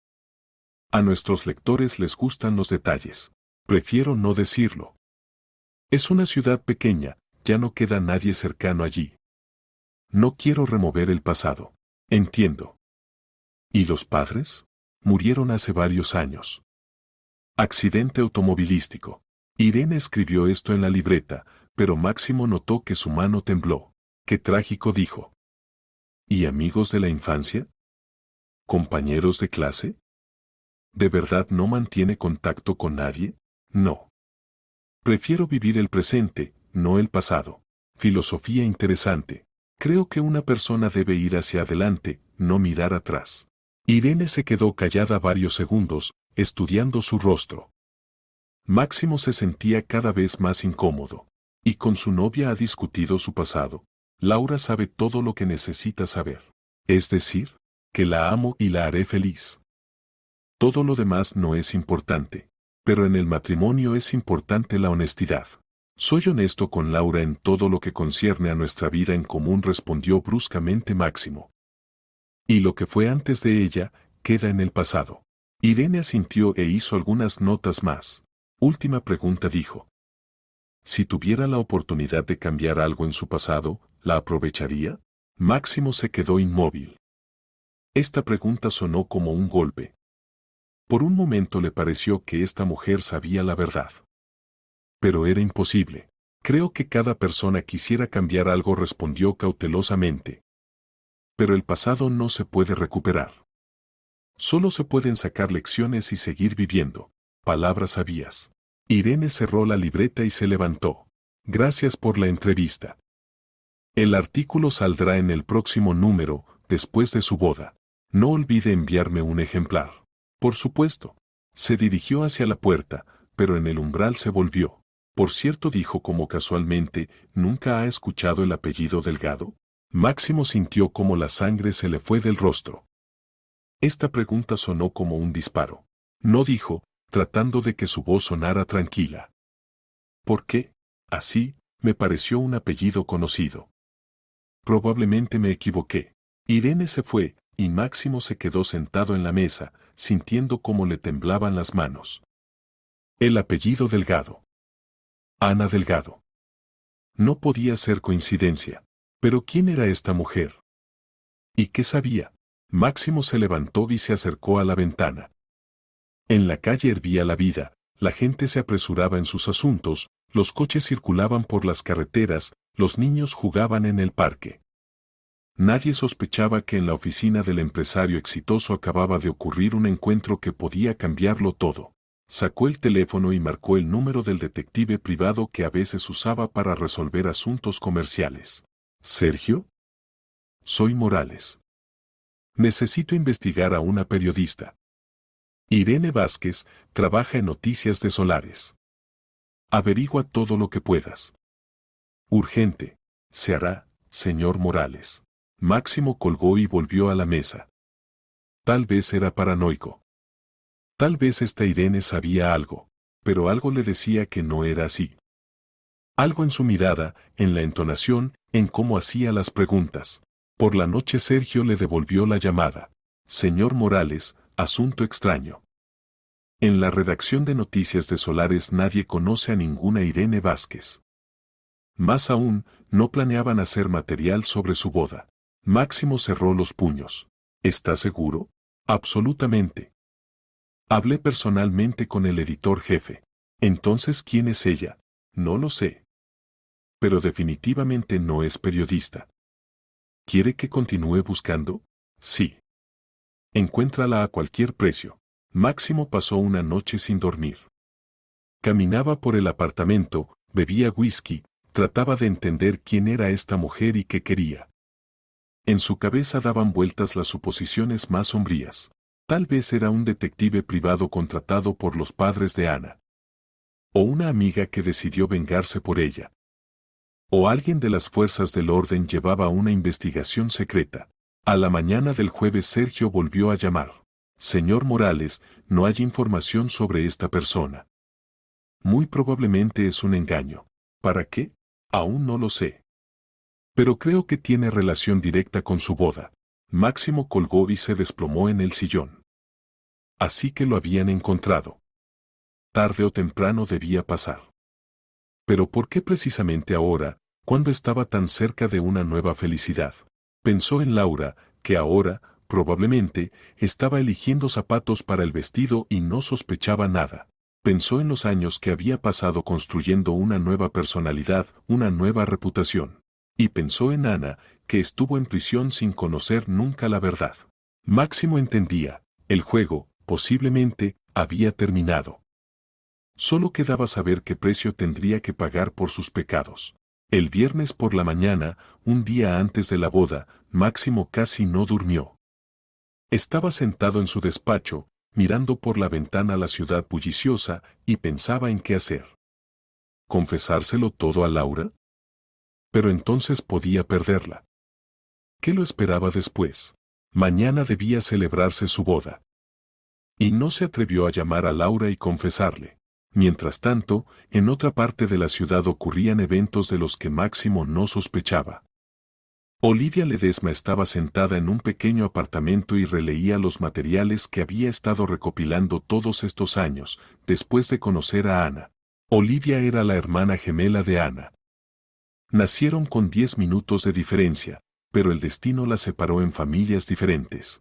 A nuestros lectores les gustan los detalles. Prefiero no decirlo. Es una ciudad pequeña, ya no queda nadie cercano allí. No quiero remover el pasado. Entiendo. ¿Y los padres? Murieron hace varios años. Accidente automovilístico. Irene escribió esto en la libreta, pero Máximo notó que su mano tembló. Qué trágico, dijo. ¿Y amigos de la infancia? ¿Compañeros de clase? ¿De verdad no mantiene contacto con nadie? No. Prefiero vivir el presente, no el pasado. Filosofía interesante. Creo que una persona debe ir hacia adelante, no mirar atrás. Irene se quedó callada varios segundos, estudiando su rostro. Máximo se sentía cada vez más incómodo. ¿Y con su novia ha discutido su pasado? Laura sabe todo lo que necesita saber. Es decir, que la amo y la haré feliz. Todo lo demás no es importante. Pero en el matrimonio es importante la honestidad. Soy honesto con Laura en todo lo que concierne a nuestra vida en común, respondió bruscamente Máximo. Y lo que fue antes de ella, queda en el pasado. Irene asintió e hizo algunas notas más. Última pregunta, dijo. Si tuviera la oportunidad de cambiar algo en su pasado, ¿la aprovecharía? Máximo se quedó inmóvil. Esta pregunta sonó como un golpe. Por un momento le pareció que esta mujer sabía la verdad. Pero era imposible. Creo que cada persona quisiera cambiar algo, respondió cautelosamente. Pero el pasado no se puede recuperar. Solo se pueden sacar lecciones y seguir viviendo. Palabras sabias. Irene cerró la libreta y se levantó. Gracias por la entrevista. El artículo saldrá en el próximo número, después de su boda. No olvide enviarme un ejemplar. Por supuesto. Se dirigió hacia la puerta, pero en el umbral se volvió. Por cierto, dijo como casualmente, ¿nunca ha escuchado el apellido Delgado? Máximo sintió como la sangre se le fue del rostro. Esta pregunta sonó como un disparo. No, dijo, tratando de que su voz sonara tranquila. ¿Por qué? Así, me pareció un apellido conocido. Probablemente me equivoqué. Irene se fue, y Máximo se quedó sentado en la mesa, sintiendo cómo le temblaban las manos. El apellido Delgado. Ana Delgado. No podía ser coincidencia. Pero ¿quién era esta mujer? ¿Y qué sabía? Máximo se levantó y se acercó a la ventana. En la calle hervía la vida, la gente se apresuraba en sus asuntos, los coches circulaban por las carreteras, los niños jugaban en el parque. Nadie sospechaba que en la oficina del empresario exitoso acababa de ocurrir un encuentro que podía cambiarlo todo. Sacó el teléfono y marcó el número del detective privado que a veces usaba para resolver asuntos comerciales. ¿Sergio? Soy Morales. Necesito investigar a una periodista. Irene Vázquez trabaja en Noticias de Solares. Averigua todo lo que puedas. Urgente. Se hará, señor Morales. Máximo colgó y volvió a la mesa. Tal vez era paranoico. Tal vez esta Irene sabía algo, pero algo le decía que no era así. Algo en su mirada, en la entonación, en cómo hacía las preguntas. Por la noche Sergio le devolvió la llamada. Señor Morales, asunto extraño. En la redacción de Noticias de Solares nadie conoce a ninguna Irene Vázquez. Más aún, no planeaban hacer material sobre su boda. Máximo cerró los puños. ¿Está seguro? Absolutamente. Hablé personalmente con el editor jefe. Entonces, ¿quién es ella? No lo sé. Pero definitivamente no es periodista. ¿Quiere que continúe buscando? Sí. Encuéntrala a cualquier precio. Máximo pasó una noche sin dormir. Caminaba por el apartamento, bebía whisky, trataba de entender quién era esta mujer y qué quería. En su cabeza daban vueltas las suposiciones más sombrías. Tal vez era un detective privado contratado por los padres de Ana. O una amiga que decidió vengarse por ella. O alguien de las fuerzas del orden llevaba una investigación secreta. A la mañana del jueves Sergio volvió a llamar. Señor Morales, no hay información sobre esta persona. Muy probablemente es un engaño. ¿Para qué? Aún no lo sé. Pero creo que tiene relación directa con su boda. Máximo colgó y se desplomó en el sillón. Así que lo habían encontrado. Tarde o temprano debía pasar. Pero ¿por qué precisamente ahora, cuando estaba tan cerca de una nueva felicidad? Pensó en Laura, que ahora, probablemente, estaba eligiendo zapatos para el vestido y no sospechaba nada. Pensó en los años que había pasado construyendo una nueva personalidad, una nueva reputación. Y pensó en Ana, que estuvo en prisión sin conocer nunca la verdad. Máximo entendía, el juego, posiblemente, había terminado. Solo quedaba saber qué precio tendría que pagar por sus pecados. El viernes por la mañana, un día antes de la boda, Máximo casi no durmió. Estaba sentado en su despacho, mirando por la ventana la ciudad bulliciosa, y pensaba en qué hacer. ¿Confesárselo todo a Laura? Pero entonces podía perderla. ¿Qué lo esperaba después? Mañana debía celebrarse su boda. Y no se atrevió a llamar a Laura y confesarle. Mientras tanto, en otra parte de la ciudad ocurrían eventos de los que Máximo no sospechaba. Olivia Ledesma estaba sentada en un pequeño apartamento y releía los materiales que había estado recopilando todos estos años, después de conocer a Ana. Olivia era la hermana gemela de Ana. Nacieron con 10 minutos de diferencia, pero el destino las separó en familias diferentes.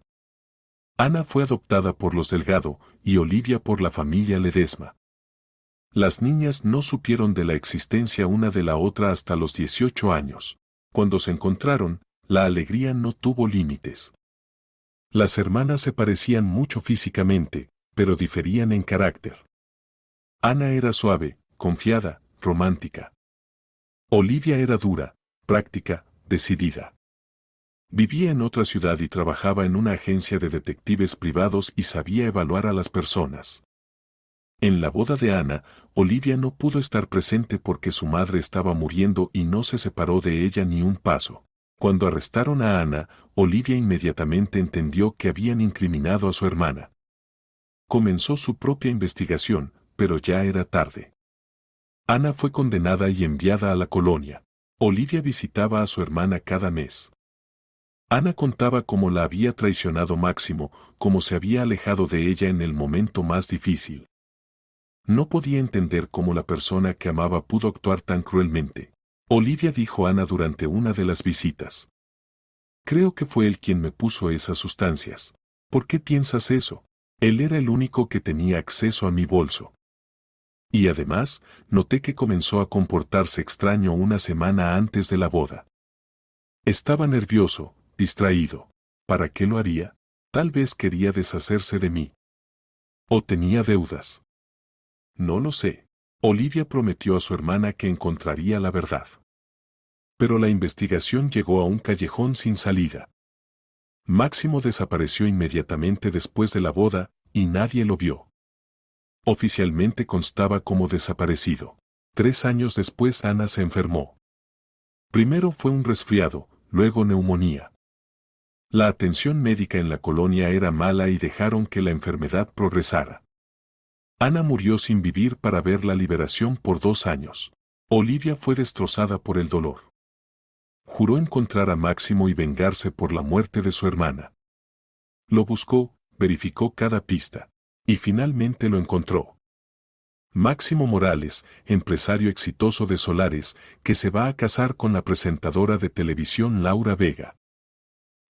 Ana fue adoptada por los Delgado y Olivia por la familia Ledesma. Las niñas no supieron de la existencia una de la otra hasta los 18 años. Cuando se encontraron, la alegría no tuvo límites. Las hermanas se parecían mucho físicamente, pero diferían en carácter. Ana era suave, confiada, romántica. Olivia era dura, práctica, decidida. Vivía en otra ciudad y trabajaba en una agencia de detectives privados y sabía evaluar a las personas. En la boda de Ana, Olivia no pudo estar presente porque su madre estaba muriendo y no se separó de ella ni un paso. Cuando arrestaron a Ana, Olivia inmediatamente entendió que habían incriminado a su hermana. Comenzó su propia investigación, pero ya era tarde. Ana fue condenada y enviada a la colonia. Olivia visitaba a su hermana cada mes. Ana contaba cómo la había traicionado Máximo, cómo se había alejado de ella en el momento más difícil. No podía entender cómo la persona que amaba pudo actuar tan cruelmente. Olivia dijo a Ana durante una de las visitas. Creo que fue él quien me puso esas sustancias. ¿Por qué piensas eso? Él era el único que tenía acceso a mi bolso. Y además, noté que comenzó a comportarse extraño una semana antes de la boda. Estaba nervioso, distraído. ¿Para qué lo haría? Tal vez quería deshacerse de mí. ¿O tenía deudas? No lo sé. Olivia prometió a su hermana que encontraría la verdad. Pero la investigación llegó a un callejón sin salida. Máximo desapareció inmediatamente después de la boda, y nadie lo vio. Oficialmente constaba como desaparecido. 3 años después Ana se enfermó. Primero fue un resfriado, luego neumonía. La atención médica en la colonia era mala y dejaron que la enfermedad progresara. Ana murió sin vivir para ver la liberación por 2 años. Olivia fue destrozada por el dolor. Juró encontrar a Máximo y vengarse por la muerte de su hermana. Lo buscó, verificó cada pista. Y finalmente lo encontró. Máximo Morales, empresario exitoso de solares, que se va a casar con la presentadora de televisión Laura Vega.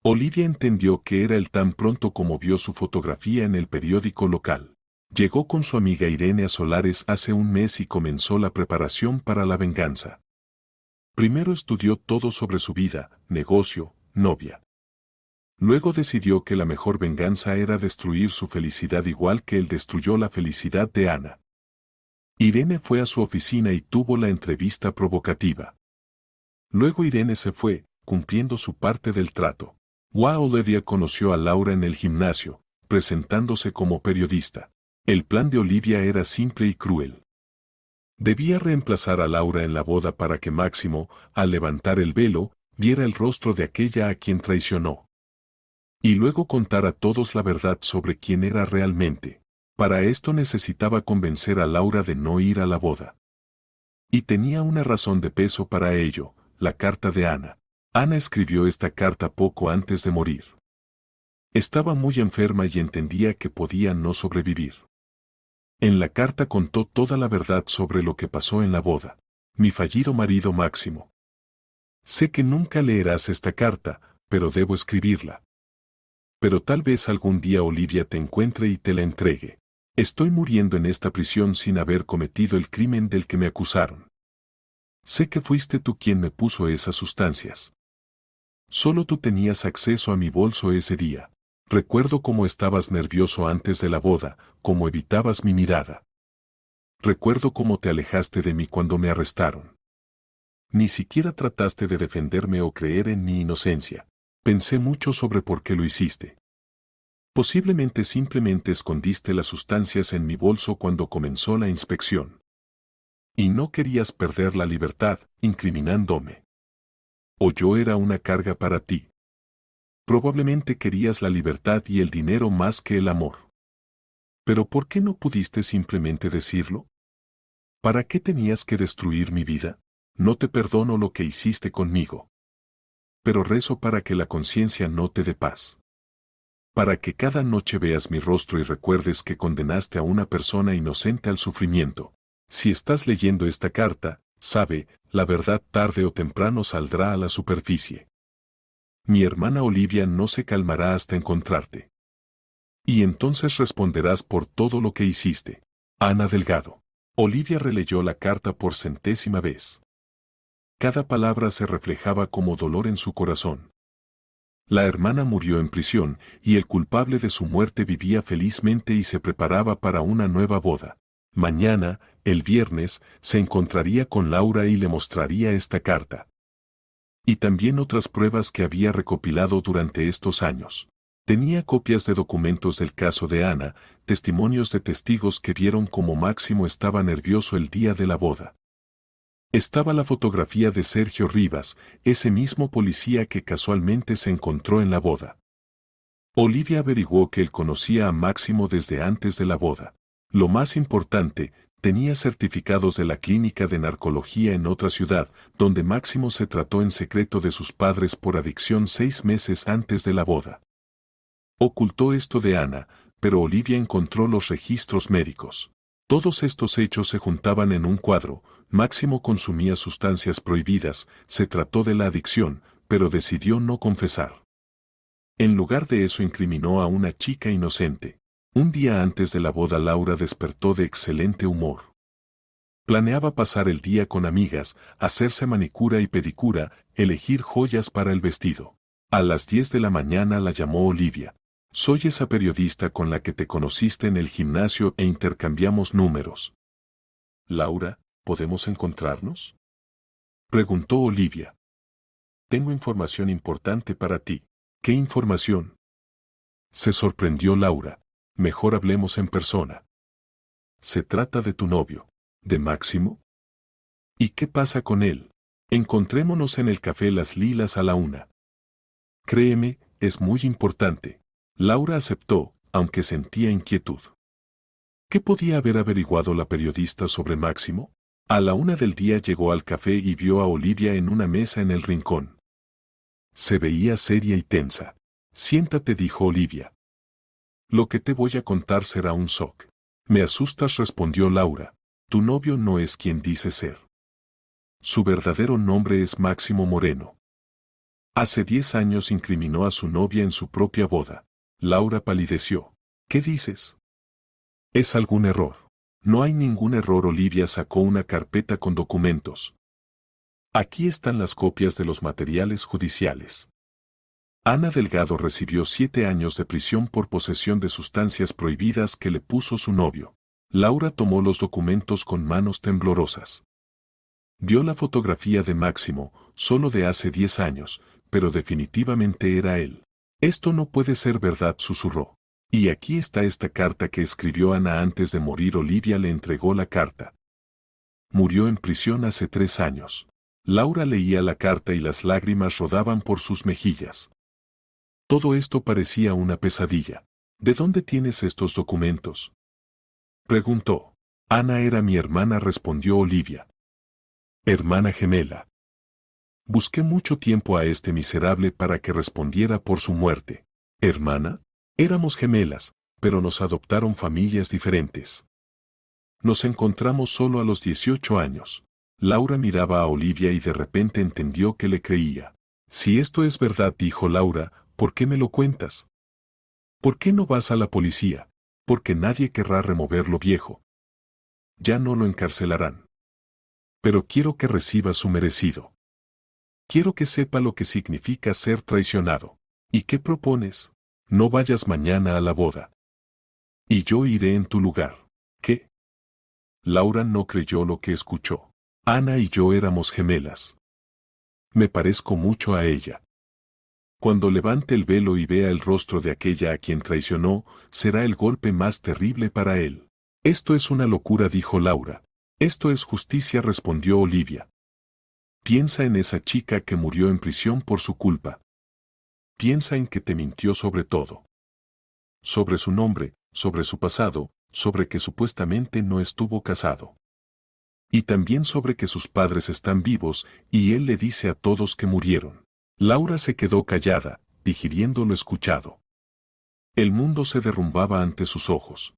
Olivia entendió que era él tan pronto como vio su fotografía en el periódico local. Llegó con su amiga Irene a Solares hace un mes y comenzó la preparación para la venganza. Primero estudió todo sobre su vida, negocio, novia. Luego decidió que la mejor venganza era destruir su felicidad igual que él destruyó la felicidad de Ana. Irene fue a su oficina y tuvo la entrevista provocativa. Luego Irene se fue, cumpliendo su parte del trato. Olivia conoció a Laura en el gimnasio, presentándose como periodista. El plan de Olivia era simple y cruel. Debía reemplazar a Laura en la boda para que Máximo, al levantar el velo, viera el rostro de aquella a quien traicionó. Y luego contar a todos la verdad sobre quién era realmente. Para esto necesitaba convencer a Laura de no ir a la boda. Y tenía una razón de peso para ello, la carta de Ana. Ana escribió esta carta poco antes de morir. Estaba muy enferma y entendía que podía no sobrevivir. En la carta contó toda la verdad sobre lo que pasó en la boda. Mi fallido marido Máximo. Sé que nunca leerás esta carta, pero debo escribirla. Pero tal vez algún día Olivia te encuentre y te la entregue. Estoy muriendo en esta prisión sin haber cometido el crimen del que me acusaron. Sé que fuiste tú quien me puso esas sustancias. Solo tú tenías acceso a mi bolso ese día. Recuerdo cómo estabas nervioso antes de la boda, cómo evitabas mi mirada. Recuerdo cómo te alejaste de mí cuando me arrestaron. Ni siquiera trataste de defenderme o creer en mi inocencia. Pensé mucho sobre por qué lo hiciste. Posiblemente simplemente escondiste las sustancias en mi bolso cuando comenzó la inspección. Y no querías perder la libertad, incriminándome. O yo era una carga para ti. Probablemente querías la libertad y el dinero más que el amor. ¿Pero por qué no pudiste simplemente decirlo? ¿Para qué tenías que destruir mi vida? No te perdono lo que hiciste conmigo. Pero rezo para que la conciencia no te dé paz. Para que cada noche veas mi rostro y recuerdes que condenaste a una persona inocente al sufrimiento. Si estás leyendo esta carta, sabe, la verdad tarde o temprano saldrá a la superficie. Mi hermana Olivia no se calmará hasta encontrarte. Y entonces responderás por todo lo que hiciste. Ana Delgado. Olivia releyó la carta por centésima vez. Cada palabra se reflejaba como dolor en su corazón. La hermana murió en prisión, y el culpable de su muerte vivía felizmente y se preparaba para una nueva boda. Mañana, el viernes, se encontraría con Laura y le mostraría esta carta. Y también otras pruebas que había recopilado durante estos años. Tenía copias de documentos del caso de Ana, testimonios de testigos que vieron cómo Máximo estaba nervioso el día de la boda. Estaba la fotografía de Sergio Rivas, ese mismo policía que casualmente se encontró en la boda. Olivia averiguó que él conocía a Máximo desde antes de la boda. Lo más importante, tenía certificados de la clínica de narcología en otra ciudad, donde Máximo se trató en secreto de sus padres por adicción 6 meses antes de la boda. Ocultó esto de Ana, pero Olivia encontró los registros médicos. Todos estos hechos se juntaban en un cuadro. Máximo consumía sustancias prohibidas, se trató de la adicción, pero decidió no confesar. En lugar de eso incriminó a una chica inocente. Un día antes de la boda Laura despertó de excelente humor. Planeaba pasar el día con amigas, hacerse manicura y pedicura, elegir joyas para el vestido. A las 10 de la mañana la llamó Olivia. Soy esa periodista con la que te conociste en el gimnasio e intercambiamos números. Laura, ¿podemos encontrarnos? Preguntó Olivia. Tengo información importante para ti. ¿Qué información? Se sorprendió Laura. Mejor hablemos en persona. Se trata de tu novio, de Máximo. ¿Y qué pasa con él? Encontrémonos en el café Las Lilas a la 1. Créeme, es muy importante. Laura aceptó, aunque sentía inquietud. ¿Qué podía haber averiguado la periodista sobre Máximo? A la 1 del día llegó al café y vio a Olivia en una mesa en el rincón. Se veía seria y tensa. Siéntate, dijo Olivia. Lo que te voy a contar será un shock. Me asustas, respondió Laura. Tu novio no es quien dice ser. Su verdadero nombre es Máximo Moreno. Hace 10 años incriminó a su novia en su propia boda. Laura palideció. ¿Qué dices? ¿Es algún error? No hay ningún error. Olivia sacó una carpeta con documentos. Aquí están las copias de los materiales judiciales. Ana Delgado recibió 7 años de prisión por posesión de sustancias prohibidas que le puso su novio. Laura tomó los documentos con manos temblorosas. Vio la fotografía de Máximo, solo de hace 10 años, pero definitivamente era él. Esto no puede ser verdad, susurró. Y aquí está esta carta que escribió Ana antes de morir. Olivia le entregó la carta. Murió en prisión hace 3 años. Laura leía la carta y las lágrimas rodaban por sus mejillas. Todo esto parecía una pesadilla. ¿De dónde tienes estos documentos? Preguntó. Ana era mi hermana, respondió Olivia. Hermana gemela. Busqué mucho tiempo a este miserable para que respondiera por su muerte. ¿Hermana? Éramos gemelas, pero nos adoptaron familias diferentes. Nos encontramos solo a los 18 años. Laura miraba a Olivia y de repente entendió que le creía. Si esto es verdad, dijo Laura, ¿por qué me lo cuentas? ¿Por qué no vas a la policía? Porque nadie querrá remover lo viejo. Ya no lo encarcelarán. Pero quiero que reciba su merecido. Quiero que sepa lo que significa ser traicionado. ¿Y qué propones? No vayas mañana a la boda. Y yo iré en tu lugar. ¿Qué? Laura no creyó lo que escuchó. Ana y yo éramos gemelas. Me parezco mucho a ella. Cuando levante el velo y vea el rostro de aquella a quien traicionó, será el golpe más terrible para él. Esto es una locura, dijo Laura. Esto es justicia, respondió Olivia. Piensa en esa chica que murió en prisión por su culpa. Piensa en que te mintió sobre todo. Sobre su nombre, sobre su pasado, sobre que supuestamente no estuvo casado. Y también sobre que sus padres están vivos y él le dice a todos que murieron. Laura se quedó callada, digiriendo lo escuchado. El mundo se derrumbaba ante sus ojos.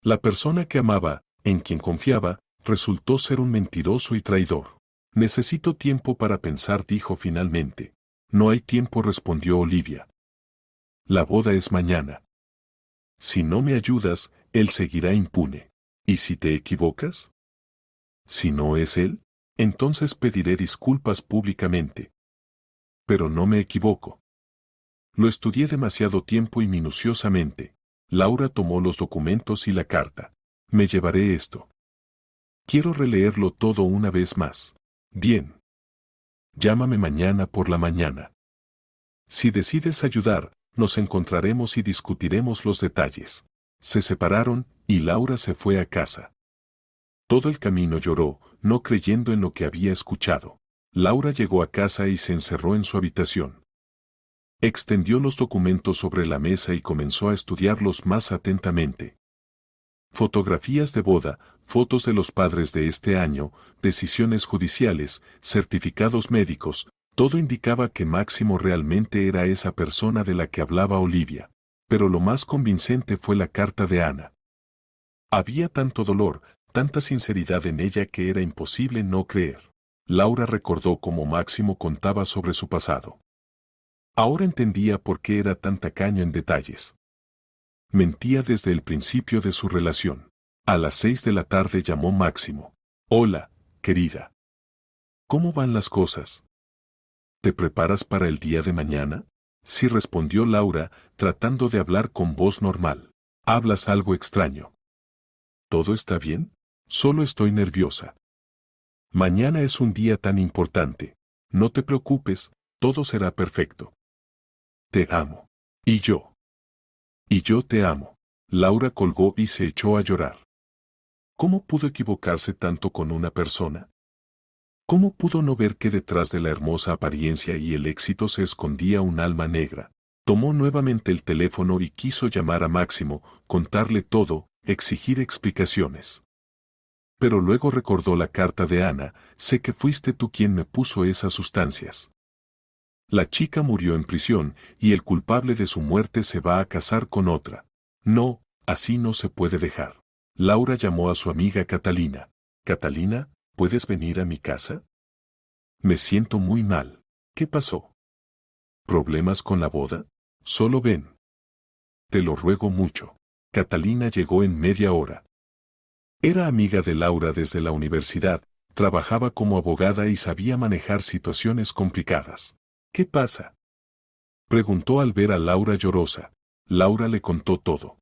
La persona que amaba, en quien confiaba, resultó ser un mentiroso y traidor. Necesito tiempo para pensar, dijo finalmente. No hay tiempo, respondió Olivia. La boda es mañana. Si no me ayudas, él seguirá impune. ¿Y si te equivocas? Si no es él, entonces pediré disculpas públicamente. Pero no me equivoco. Lo estudié demasiado tiempo y minuciosamente. Laura tomó los documentos y la carta. Me llevaré esto. Quiero releerlo todo una vez más. Bien. Llámame mañana por la mañana. Si decides ayudar, nos encontraremos y discutiremos los detalles. Se separaron, y Laura se fue a casa. Todo el camino lloró, no creyendo en lo que había escuchado. Laura llegó a casa y se encerró en su habitación. Extendió los documentos sobre la mesa y comenzó a estudiarlos más atentamente. Fotografías de boda, fotos de los padres de este año, decisiones judiciales, certificados médicos, todo indicaba que Máximo realmente era esa persona de la que hablaba Olivia. Pero lo más convincente fue la carta de Ana. Había tanto dolor, tanta sinceridad en ella que era imposible no creer. Laura recordó cómo Máximo contaba sobre su pasado. Ahora entendía por qué era tan tacaño en detalles. Mentía desde el principio de su relación. A las 6 de la tarde llamó Máximo. Hola, querida. ¿Cómo van las cosas? ¿Te preparas para el día de mañana? Sí, respondió Laura, tratando de hablar con voz normal. Hablas algo extraño. ¿Todo está bien? Solo estoy nerviosa. Mañana es un día tan importante. No te preocupes, todo será perfecto. Te amo. Y yo. Y yo te amo. Laura colgó y se echó a llorar. ¿Cómo pudo equivocarse tanto con una persona? ¿Cómo pudo no ver que detrás de la hermosa apariencia y el éxito se escondía un alma negra? Tomó nuevamente el teléfono y quiso llamar a Máximo, contarle todo, exigir explicaciones. Pero luego recordó la carta de Ana, sé que fuiste tú quien me puso esas sustancias. La chica murió en prisión y el culpable de su muerte se va a casar con otra. No, así no se puede dejar. Laura llamó a su amiga Catalina. Catalina, ¿puedes venir a mi casa? Me siento muy mal. ¿Qué pasó? ¿Problemas con la boda? Solo ven. Te lo ruego mucho. Catalina llegó en media hora. Era amiga de Laura desde la universidad, trabajaba como abogada y sabía manejar situaciones complicadas. ¿Qué pasa? Preguntó al ver a Laura llorosa. Laura le contó todo.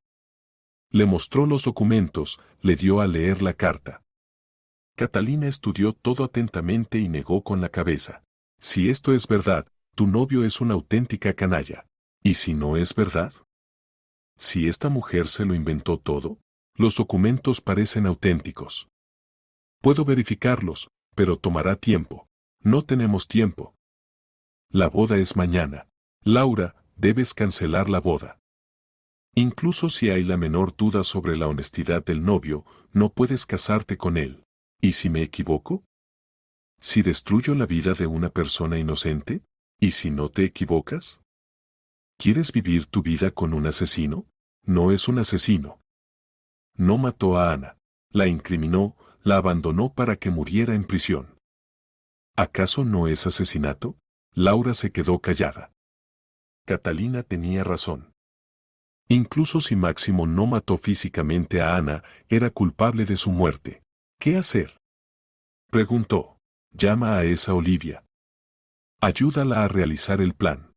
Le mostró los documentos, le dio a leer la carta. Catalina estudió todo atentamente y negó con la cabeza. Si esto es verdad, tu novio es una auténtica canalla. ¿Y si no es verdad? Si esta mujer se lo inventó todo, los documentos parecen auténticos. Puedo verificarlos, pero tomará tiempo. No tenemos tiempo. La boda es mañana. Laura, debes cancelar la boda. Incluso si hay la menor duda sobre la honestidad del novio, no puedes casarte con él. ¿Y si me equivoco? ¿Si destruyo la vida de una persona inocente? ¿Y si no te equivocas? ¿Quieres vivir tu vida con un asesino? No es un asesino. No mató a Ana. La incriminó, la abandonó para que muriera en prisión. ¿Acaso no es asesinato? Laura se quedó callada. Catalina tenía razón. Incluso si Máximo no mató físicamente a Ana, era culpable de su muerte. ¿Qué hacer? Preguntó. Llama a esa Olivia. Ayúdala a realizar el plan.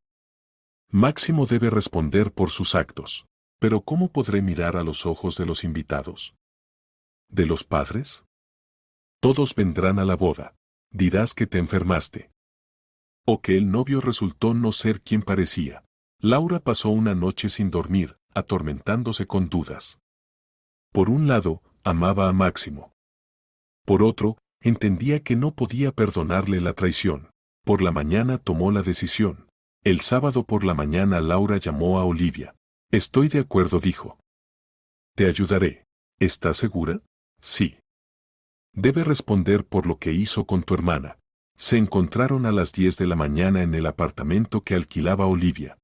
Máximo debe responder por sus actos. Pero ¿cómo podré mirar a los ojos de los invitados? ¿De los padres? Todos vendrán a la boda. Dirás que te enfermaste. O que el novio resultó no ser quien parecía. Laura pasó una noche sin dormir, atormentándose con dudas. Por un lado, amaba a Máximo. Por otro, entendía que no podía perdonarle la traición. Por la mañana tomó la decisión. El sábado por la mañana Laura llamó a Olivia. Estoy de acuerdo, dijo. Te ayudaré. ¿Estás segura? Sí. Debe responder por lo que hizo con tu hermana. Se encontraron a las 10 de la mañana en el apartamento que alquilaba Olivia.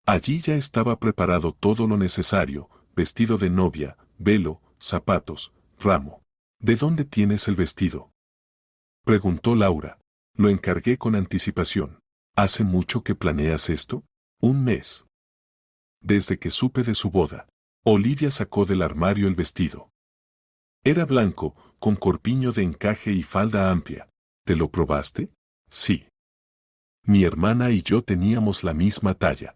Allí ya estaba preparado todo lo necesario, vestido de novia, velo, zapatos, ramo. ¿De dónde tienes el vestido? Preguntó Laura. Lo encargué con anticipación. ¿Hace mucho que planeas esto? Un mes. Desde que supe de su boda. Olivia sacó del armario el vestido. Era blanco, con corpiño de encaje y falda amplia. ¿Te lo probaste? Sí. Mi hermana y yo teníamos la misma talla.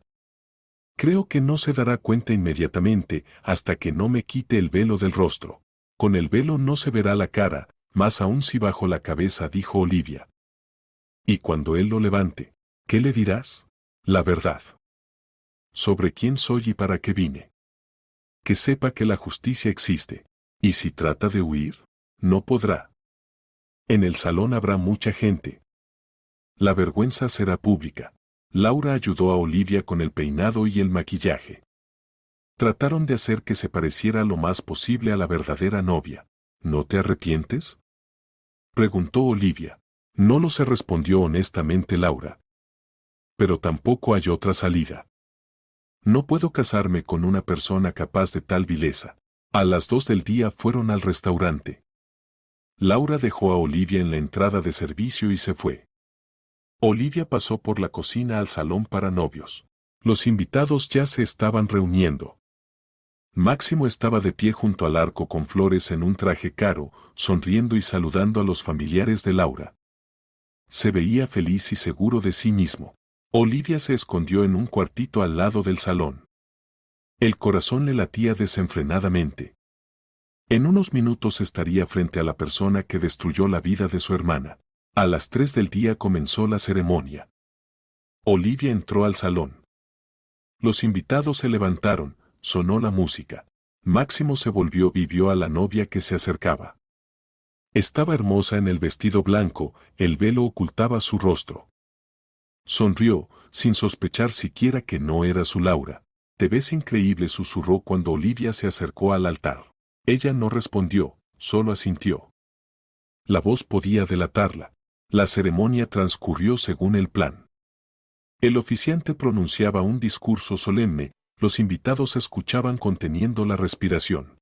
Creo que no se dará cuenta inmediatamente hasta que no me quite el velo del rostro. Con el velo no se verá la cara, más aún si bajo la cabeza, dijo Olivia. Y cuando él lo levante, ¿qué le dirás? La verdad. Sobre quién soy y para qué vine. Que sepa que la justicia existe. Y si trata de huir, no podrá. En el salón habrá mucha gente. La vergüenza será pública. Laura ayudó a Olivia con el peinado y el maquillaje. Trataron de hacer que se pareciera lo más posible a la verdadera novia. ¿No te arrepientes? Preguntó Olivia. No lo se respondió honestamente Laura. Pero tampoco hay otra salida. No puedo casarme con una persona capaz de tal vileza. A las 2 del día fueron al restaurante. Laura dejó a Olivia en la entrada de servicio y se fue. Olivia pasó por la cocina al salón para novios. Los invitados ya se estaban reuniendo. Máximo estaba de pie junto al arco con flores en un traje caro, sonriendo y saludando a los familiares de Laura. Se veía feliz y seguro de sí mismo. Olivia se escondió en un cuartito al lado del salón. El corazón le latía desenfrenadamente. En unos minutos estaría frente a la persona que destruyó la vida de su hermana. A las 3 del día comenzó la ceremonia. Olivia entró al salón. Los invitados se levantaron, sonó la música. Máximo se volvió y vio a la novia que se acercaba. Estaba hermosa en el vestido blanco, el velo ocultaba su rostro. Sonrió, sin sospechar siquiera que no era su Laura. Te ves increíble, susurró cuando Olivia se acercó al altar. Ella no respondió, solo asintió. La voz podía delatarla. La ceremonia transcurrió según el plan. El oficiante pronunciaba un discurso solemne, los invitados escuchaban conteniendo la respiración.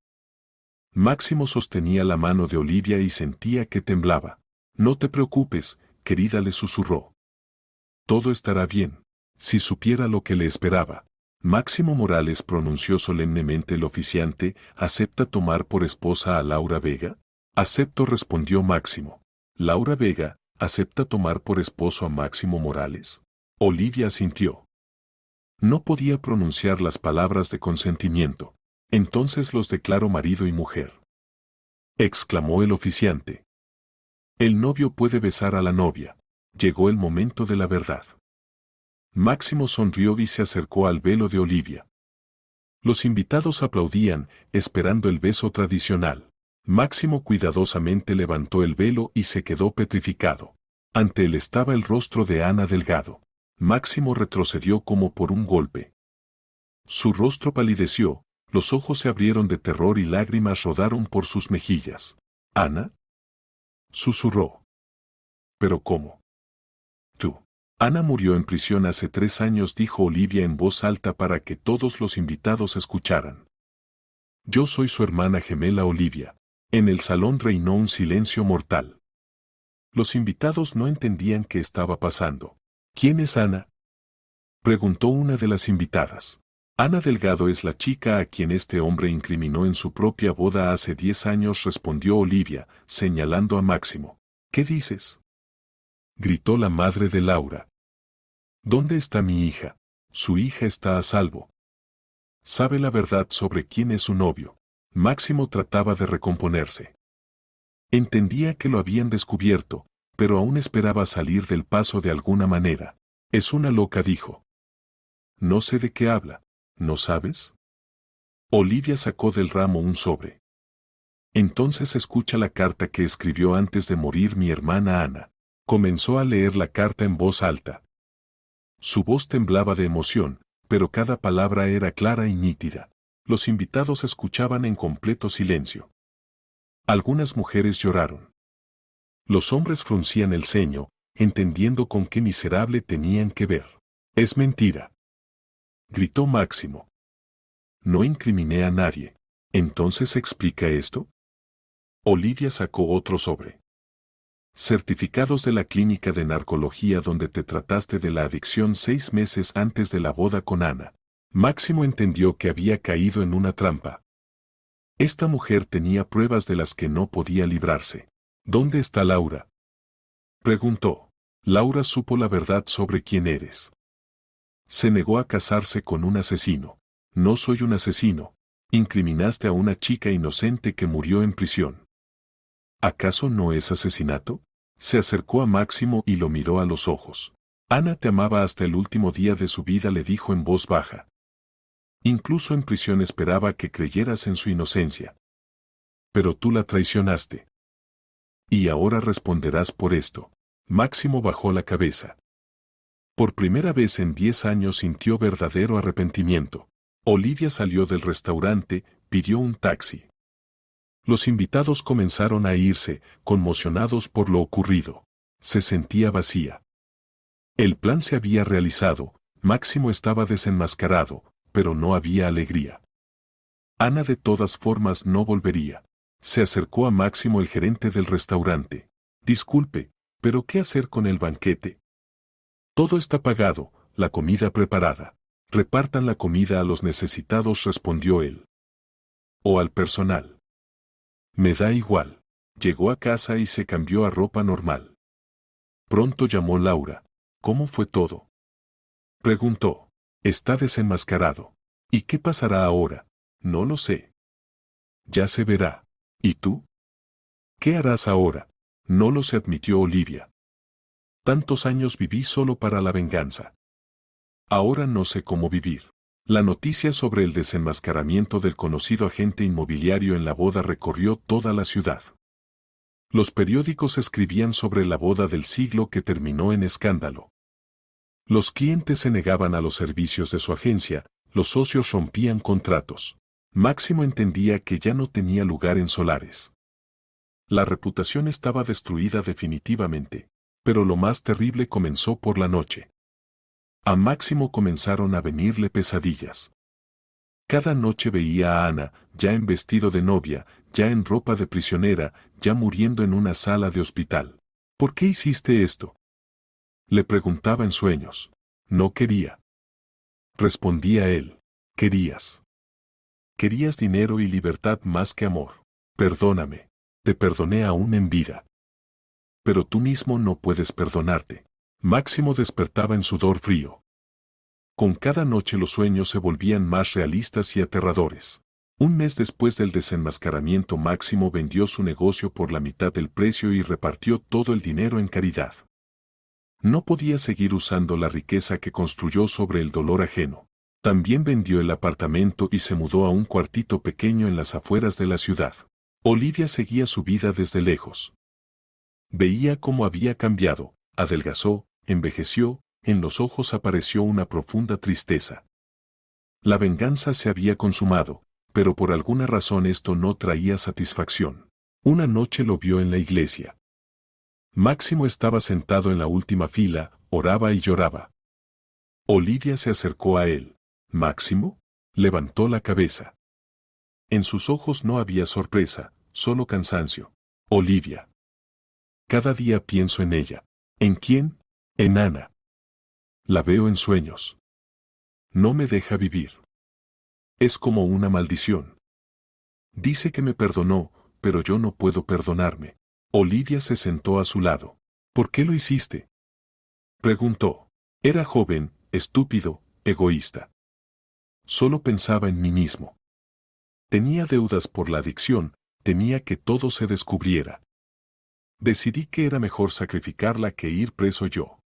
Máximo sostenía la mano de Olivia y sentía que temblaba. No te preocupes, querida, le susurró. Todo estará bien. Si supiera lo que le esperaba. Máximo Morales, pronunció solemnemente el oficiante, ¿acepta tomar por esposa a Laura Vega? Acepto, respondió Máximo. Laura Vega, ¿acepta tomar por esposo a Máximo Morales? Olivia asintió. No podía pronunciar las palabras de consentimiento. Entonces los declaro marido y mujer. Exclamó el oficiante. El novio puede besar a la novia. Llegó el momento de la verdad. Máximo sonrió y se acercó al velo de Olivia. Los invitados aplaudían, esperando el beso tradicional. Máximo cuidadosamente levantó el velo y se quedó petrificado. Ante él estaba el rostro de Ana Delgado. Máximo retrocedió como por un golpe. Su rostro palideció, los ojos se abrieron de terror y lágrimas rodaron por sus mejillas. ¿Ana? Susurró. ¿Pero cómo? Tú. Ana murió en prisión hace 3 años, dijo Olivia en voz alta para que todos los invitados escucharan. Yo soy su hermana gemela Olivia. En el salón reinó un silencio mortal. Los invitados no entendían qué estaba pasando. ¿Quién es Ana? Preguntó una de las invitadas. Ana Delgado es la chica a quien este hombre incriminó en su propia boda hace 10 años, respondió Olivia, señalando a Máximo. ¿Qué dices? Gritó la madre de Laura. ¿Dónde está mi hija? Su hija está a salvo. Sabe la verdad sobre quién es su novio. Máximo trataba de recomponerse. Entendía que lo habían descubierto, pero aún esperaba salir del paso de alguna manera. Es una loca, dijo. No sé de qué habla. ¿No sabes? Olivia sacó del ramo un sobre. Entonces escucha la carta que escribió antes de morir mi hermana Ana. Comenzó a leer la carta en voz alta. Su voz temblaba de emoción, pero cada palabra era clara y nítida. Los invitados escuchaban en completo silencio. Algunas mujeres lloraron. Los hombres fruncían el ceño, entendiendo con qué miserable tenían que ver. Es mentira. Gritó Máximo. No incriminé a nadie. ¿Entonces explica esto? Olivia sacó otro sobre. Certificados de la clínica de narcología donde te trataste de la adicción 6 meses antes de la boda con Ana. Máximo entendió que había caído en una trampa. Esta mujer tenía pruebas de las que no podía librarse. ¿Dónde está Laura?, preguntó. Laura supo la verdad sobre quién eres. Se negó a casarse con un asesino. No soy un asesino. Incriminaste a una chica inocente que murió en prisión. ¿Acaso no es asesinato? Se acercó a Máximo y lo miró a los ojos. Ana te amaba hasta el último día de su vida, le dijo en voz baja. Incluso en prisión esperaba que creyeras en su inocencia. Pero tú la traicionaste. Y ahora responderás por esto. Máximo bajó la cabeza. Por primera vez en 10 años sintió verdadero arrepentimiento. Olivia salió del restaurante, pidió un taxi. Los invitados comenzaron a irse, conmocionados por lo ocurrido. Se sentía vacía. El plan se había realizado, Máximo estaba desenmascarado, pero no había alegría. Ana de todas formas no volvería. Se acercó a Máximo el gerente del restaurante. Disculpe, ¿pero qué hacer con el banquete? Todo está pagado, la comida preparada. Repartan la comida a los necesitados, respondió él. O al personal. Me da igual. Llegó a casa y se cambió a ropa normal. Pronto llamó Laura. ¿Cómo fue todo?, preguntó. Está desenmascarado. ¿Y qué pasará ahora? No lo sé. Ya se verá. ¿Y tú? ¿Qué harás ahora? No lo sé, admitió Olivia. Tantos años viví solo para la venganza. Ahora no sé cómo vivir. La noticia sobre el desenmascaramiento del conocido agente inmobiliario en la boda recorrió toda la ciudad. Los periódicos escribían sobre la boda del siglo que terminó en escándalo. Los clientes se negaban a los servicios de su agencia, los socios rompían contratos. Máximo entendía que ya no tenía lugar en Solares. La reputación estaba destruida definitivamente. Pero lo más terrible comenzó por la noche. A Máximo comenzaron a venirle pesadillas. Cada noche veía a Ana, ya en vestido de novia, ya en ropa de prisionera, ya muriendo en una sala de hospital. ¿Por qué hiciste esto?, le preguntaba en sueños. No quería. Respondía él. Querías. Querías dinero y libertad más que amor. Perdóname. Te perdoné aún en vida. Pero tú mismo no puedes perdonarte. Máximo despertaba en sudor frío. Con cada noche los sueños se volvían más realistas y aterradores. Un mes después del desenmascaramiento, Máximo vendió su negocio por la mitad del precio y repartió todo el dinero en caridad. No podía seguir usando la riqueza que construyó sobre el dolor ajeno. También vendió el apartamento y se mudó a un cuartito pequeño en las afueras de la ciudad. Olivia seguía su vida desde lejos. Veía cómo había cambiado, adelgazó, envejeció, en los ojos apareció una profunda tristeza. La venganza se había consumado, pero por alguna razón esto no traía satisfacción. Una noche lo vio en la iglesia. Máximo estaba sentado en la última fila, oraba y lloraba. Olivia se acercó a él. ¿Máximo? Levantó la cabeza. En sus ojos no había sorpresa, solo cansancio. Olivia. Cada día pienso en ella. ¿En quién? En Ana. La veo en sueños. No me deja vivir. Es como una maldición. Dice que me perdonó, pero yo no puedo perdonarme. Olivia se sentó a su lado. ¿Por qué lo hiciste?, preguntó. Era joven, estúpido, egoísta. Solo pensaba en mí mismo. Tenía deudas por la adicción, temía que todo se descubriera. Decidí que era mejor sacrificarla que ir preso yo.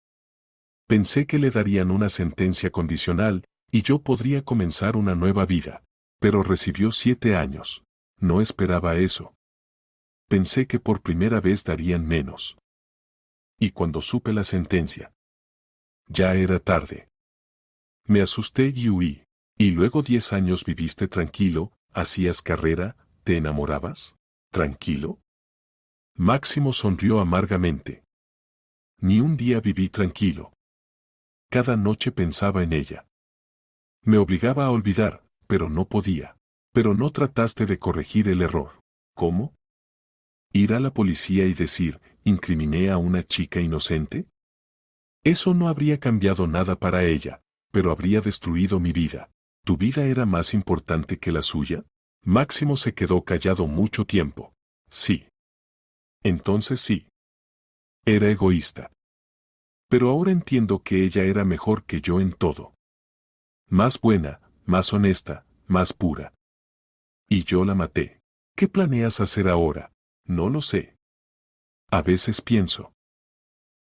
Pensé que le darían una sentencia condicional, y yo podría comenzar una nueva vida. Pero recibió 7 años. No esperaba eso. Pensé que por primera vez darían menos. Y cuando supe la sentencia, ya era tarde. Me asusté y huí. Y luego 10 años viviste tranquilo, hacías carrera, ¿te enamorabas? ¿Tranquilo? Máximo sonrió amargamente. Ni un día viví tranquilo. Cada noche pensaba en ella. Me obligaba a olvidar, pero no podía. Pero no trataste de corregir el error. ¿Cómo? ¿Ir a la policía y decir, incriminé a una chica inocente? Eso no habría cambiado nada para ella, pero habría destruido mi vida. ¿Tu vida era más importante que la suya? Máximo se quedó callado mucho tiempo. Sí. Entonces sí. Era egoísta. Pero ahora entiendo que ella era mejor que yo en todo. Más buena, más honesta, más pura. Y yo la maté. ¿Qué planeas hacer ahora? No lo sé. A veces pienso.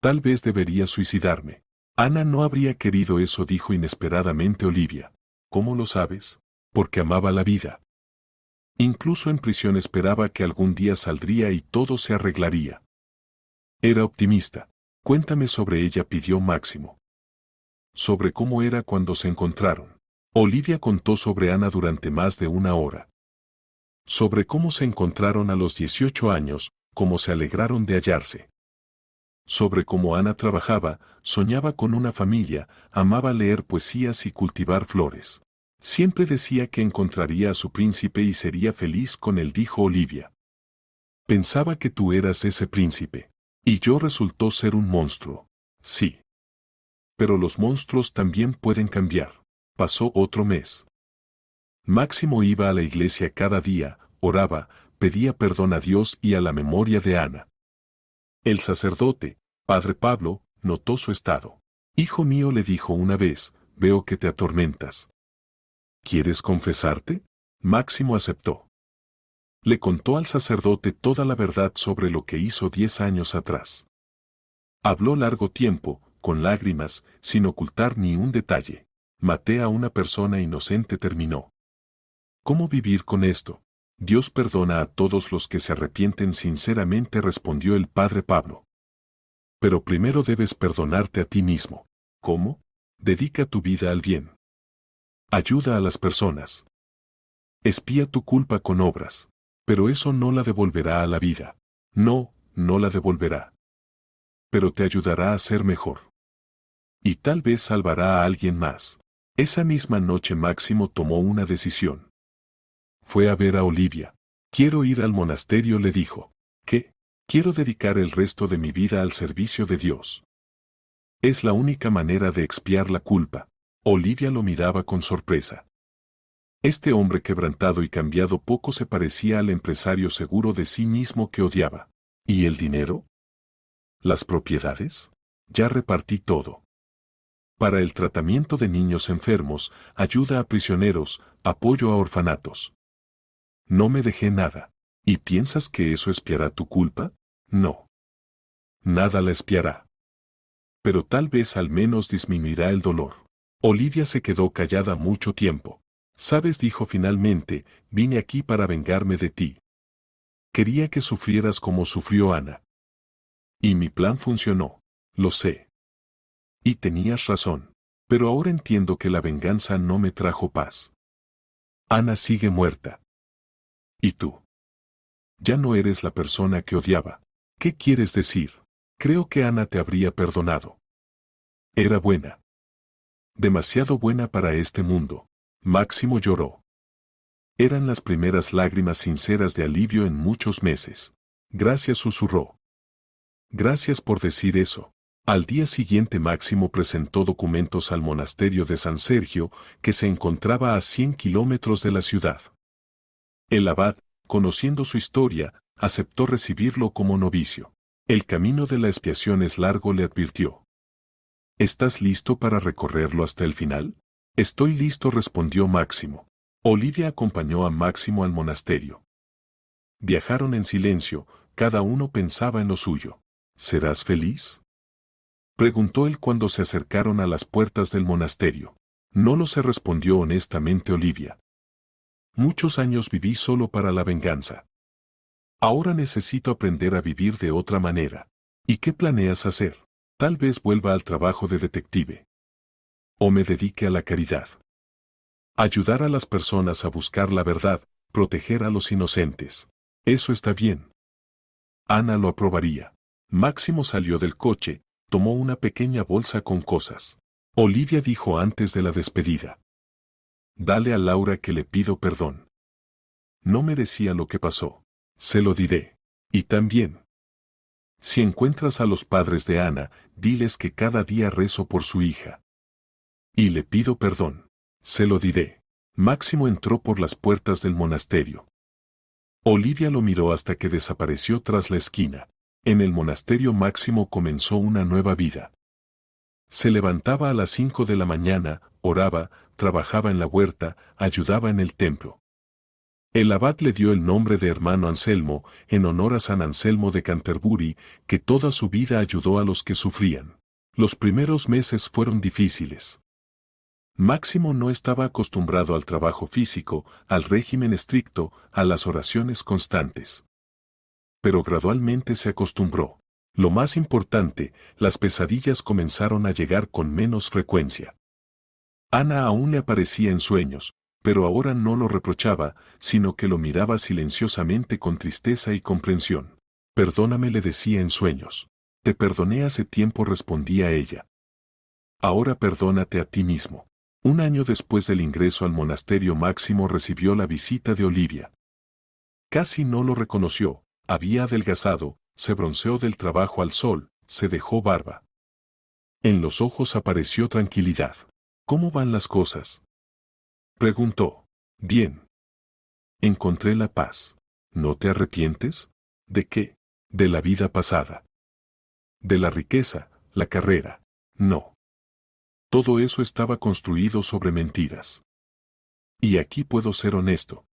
Tal vez debería suicidarme. Ana no habría querido eso, dijo inesperadamente Olivia. ¿Cómo lo sabes? Porque amaba la vida. Incluso en prisión esperaba que algún día saldría y todo se arreglaría. Era optimista. Cuéntame sobre ella, pidió Máximo. Sobre cómo era cuando se encontraron. Olivia contó sobre Ana durante más de una hora. Sobre cómo se encontraron a los 18 años, cómo se alegraron de hallarse. Sobre cómo Ana trabajaba, soñaba con una familia, amaba leer poesías y cultivar flores. Siempre decía que encontraría a su príncipe y sería feliz con él, dijo Olivia. Pensaba que tú eras ese príncipe. Y yo resultó ser un monstruo. Sí. Pero los monstruos también pueden cambiar. Pasó otro mes. Máximo iba a la iglesia cada día, oraba, pedía perdón a Dios y a la memoria de Ana. El sacerdote, Padre Pablo, notó su estado. Hijo mío, le dijo una vez, veo que te atormentas. ¿Quieres confesarte? Máximo aceptó. Le contó al sacerdote toda la verdad sobre lo que hizo 10 años atrás. Habló largo tiempo, con lágrimas, sin ocultar ni un detalle. Maté a una persona inocente, terminó. ¿Cómo vivir con esto? Dios perdona a todos los que se arrepienten sinceramente, respondió el Padre Pablo. Pero primero debes perdonarte a ti mismo. ¿Cómo? Dedica tu vida al bien. Ayuda a las personas. Espía tu culpa con obras. Pero eso no la devolverá a la vida. No, no la devolverá. Pero te ayudará a ser mejor. Y tal vez salvará a alguien más. Esa misma noche Máximo tomó una decisión. Fue a ver a Olivia. Quiero ir al monasterio, le dijo. ¿Qué? Quiero dedicar el resto de mi vida al servicio de Dios. Es la única manera de expiar la culpa. Olivia lo miraba con sorpresa. Este hombre quebrantado y cambiado poco se parecía al empresario seguro de sí mismo que odiaba. ¿Y el dinero? ¿Las propiedades? Ya repartí todo. Para el tratamiento de niños enfermos, ayuda a prisioneros, apoyo a orfanatos. No me dejé nada. ¿Y piensas que eso expiará tu culpa? No. Nada la expiará. Pero tal vez al menos disminuirá el dolor. Olivia se quedó callada mucho tiempo. Sabes, dijo finalmente, vine aquí para vengarme de ti. Quería que sufrieras como sufrió Ana. Y mi plan funcionó. Lo sé. Y tenías razón. Pero ahora entiendo que la venganza no me trajo paz. Ana sigue muerta. ¿Y tú? Ya no eres la persona que odiaba. ¿Qué quieres decir? Creo que Ana te habría perdonado. Era buena. Demasiado buena para este mundo. Máximo lloró. Eran las primeras lágrimas sinceras de alivio en muchos meses. Gracias, susurró. Gracias por decir eso. Al día siguiente Máximo presentó documentos al monasterio de San Sergio, que se encontraba a 100 kilómetros de la ciudad. El abad, conociendo su historia, aceptó recibirlo como novicio. El camino de la expiación es largo, le advirtió. ¿Estás listo para recorrerlo hasta el final? Estoy listo, respondió Máximo. Olivia acompañó a Máximo al monasterio. Viajaron en silencio, cada uno pensaba en lo suyo. ¿Serás feliz? Preguntó él cuando se acercaron a las puertas del monasterio. No lo sé, respondió honestamente Olivia. Muchos años viví solo para la venganza. Ahora necesito aprender a vivir de otra manera. ¿Y qué planeas hacer? Tal vez vuelva al trabajo de detective. O me dedique a la caridad. Ayudar a las personas a buscar la verdad, proteger a los inocentes. Eso está bien. Ana lo aprobaría. Máximo salió del coche, tomó una pequeña bolsa con cosas. Olivia dijo antes de la despedida. Dale a Laura que le pido perdón. No merecía lo que pasó. Se lo diré. Y también. Si encuentras a los padres de Ana, diles que cada día rezo por su hija. Y le pido perdón. Se lo diré. Máximo entró por las puertas del monasterio. Olivia lo miró hasta que desapareció tras la esquina. En el monasterio Máximo comenzó una nueva vida. Se levantaba a las 5 de la mañana, oraba, trabajaba en la huerta, ayudaba en el templo. El abad le dio el nombre de hermano Anselmo, en honor a San Anselmo de Canterbury, que toda su vida ayudó a los que sufrían. Los primeros meses fueron difíciles. Máximo no estaba acostumbrado al trabajo físico, al régimen estricto, a las oraciones constantes. Pero gradualmente se acostumbró. Lo más importante, las pesadillas comenzaron a llegar con menos frecuencia. Ana aún le aparecía en sueños, pero ahora no lo reprochaba, sino que lo miraba silenciosamente con tristeza y comprensión. Perdóname, le decía en sueños. Te perdoné hace tiempo, respondía ella. Ahora perdónate a ti mismo. Un año después del ingreso al monasterio, Máximo recibió la visita de Olivia. Casi no lo reconoció, había adelgazado, se bronceó del trabajo al sol, se dejó barba. En los ojos apareció tranquilidad. ¿Cómo van las cosas?, preguntó. Bien. Encontré la paz. ¿No te arrepientes? ¿De qué? De la vida pasada. De la riqueza, la carrera. No. Todo eso estaba construido sobre mentiras. Y aquí puedo ser honesto.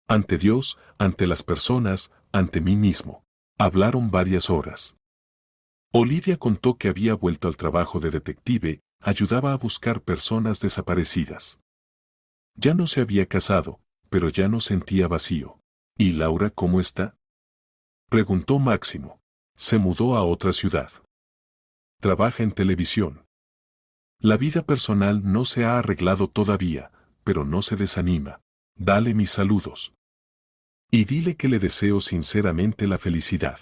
Ante Dios, ante las personas, ante mí mismo. Hablaron varias horas. Olivia contó que había vuelto al trabajo de detective, ayudaba a buscar personas desaparecidas. Ya no se había casado, pero ya no sentía vacío. ¿Y Laura cómo está?, preguntó Máximo. Se mudó a otra ciudad. Trabaja en televisión. La vida personal no se ha arreglado todavía, pero no se desanima. Dale mis saludos. Y dile que le deseo sinceramente la felicidad.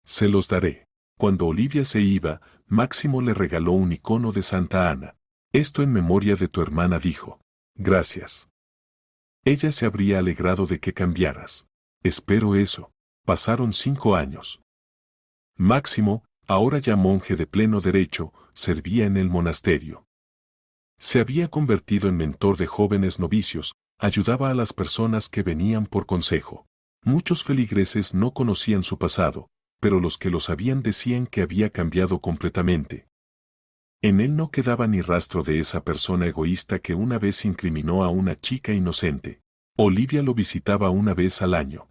Se los daré. Cuando Olivia se iba, Máximo le regaló un icono de Santa Ana. Esto en memoria de tu hermana, dijo. Gracias. Ella se habría alegrado de que cambiaras. Espero eso. Pasaron 5 años. Máximo, ahora ya monje de pleno derecho, servía en el monasterio. Se había convertido en mentor de jóvenes novicios, ayudaba a las personas que venían por consejo. Muchos feligreses no conocían su pasado, pero los que lo sabían decían que había cambiado completamente. En él no quedaba ni rastro de esa persona egoísta que una vez incriminó a una chica inocente. Olivia lo visitaba una vez al año.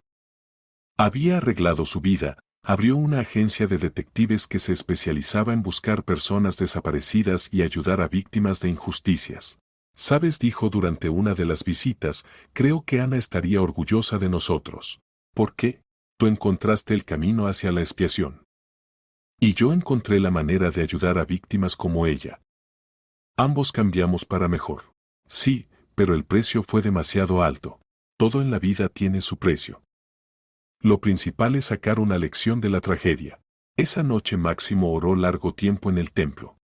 Había arreglado su vida, abrió una agencia de detectives que se especializaba en buscar personas desaparecidas y ayudar a víctimas de injusticias. Sabes, dijo durante una de las visitas, creo que Ana estaría orgullosa de nosotros. ¿Por qué? Tú encontraste el camino hacia la expiación. Y yo encontré la manera de ayudar a víctimas como ella. Ambos cambiamos para mejor. Sí, pero el precio fue demasiado alto. Todo en la vida tiene su precio. Lo principal es sacar una lección de la tragedia. Esa noche Máximo oró largo tiempo en el templo.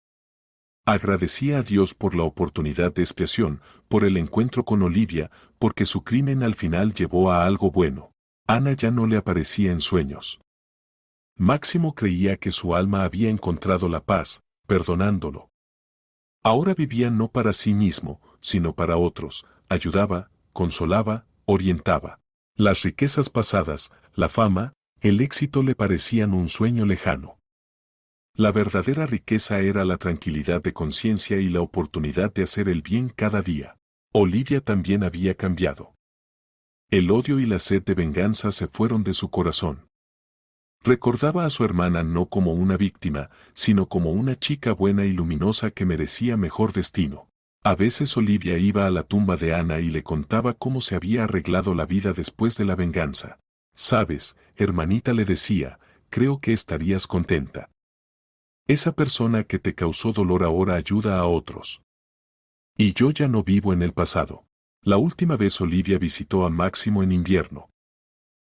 Agradecía a Dios por la oportunidad de expiación, por el encuentro con Olivia, porque su crimen al final llevó a algo bueno. Ana ya no le aparecía en sueños. Máximo creía que su alma había encontrado la paz, perdonándolo. Ahora vivía no para sí mismo, sino para otros, ayudaba, consolaba, orientaba. Las riquezas pasadas, la fama, el éxito le parecían un sueño lejano. La verdadera riqueza era la tranquilidad de conciencia y la oportunidad de hacer el bien cada día. Olivia también había cambiado. El odio y la sed de venganza se fueron de su corazón. Recordaba a su hermana no como una víctima, sino como una chica buena y luminosa que merecía mejor destino. A veces Olivia iba a la tumba de Ana y le contaba cómo se había arreglado la vida después de la venganza. Sabes, hermanita, le decía, creo que estarías contenta. Esa persona que te causó dolor ahora ayuda a otros. Y yo ya no vivo en el pasado. La última vez Olivia visitó a Máximo en invierno.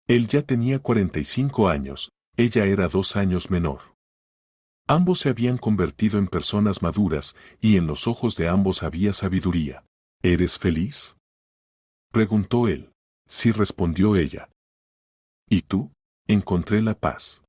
Él ya tenía 45 años, ella era 2 años menor. Ambos se habían convertido en personas maduras, y en los ojos de ambos había sabiduría. ¿Eres feliz?, preguntó él. Sí, respondió ella. ¿Y tú? Encontré la paz.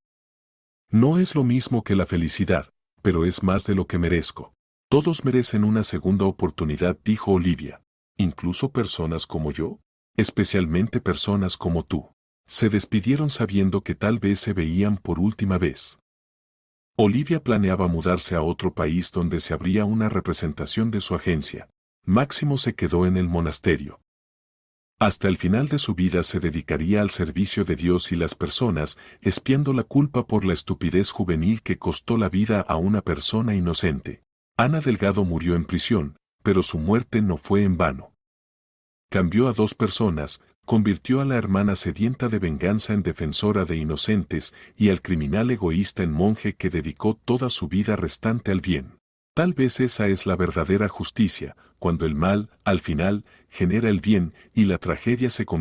No es lo mismo que la felicidad, pero es más de lo que merezco. Todos merecen una segunda oportunidad, dijo Olivia. Incluso personas como yo, especialmente personas como tú, se despidieron sabiendo que tal vez se veían por última vez. Olivia planeaba mudarse a otro país donde se abría una representación de su agencia. Máximo se quedó en el monasterio. Hasta el final de su vida se dedicaría al servicio de Dios y las personas, expiando la culpa por la estupidez juvenil que costó la vida a una persona inocente. Ana Delgado murió en prisión, pero su muerte no fue en vano. Cambió a dos personas, convirtió a la hermana sedienta de venganza en defensora de inocentes y al criminal egoísta en monje que dedicó toda su vida restante al bien. Tal vez esa es la verdadera justicia, cuando el mal, al final, genera el bien y la tragedia se convierte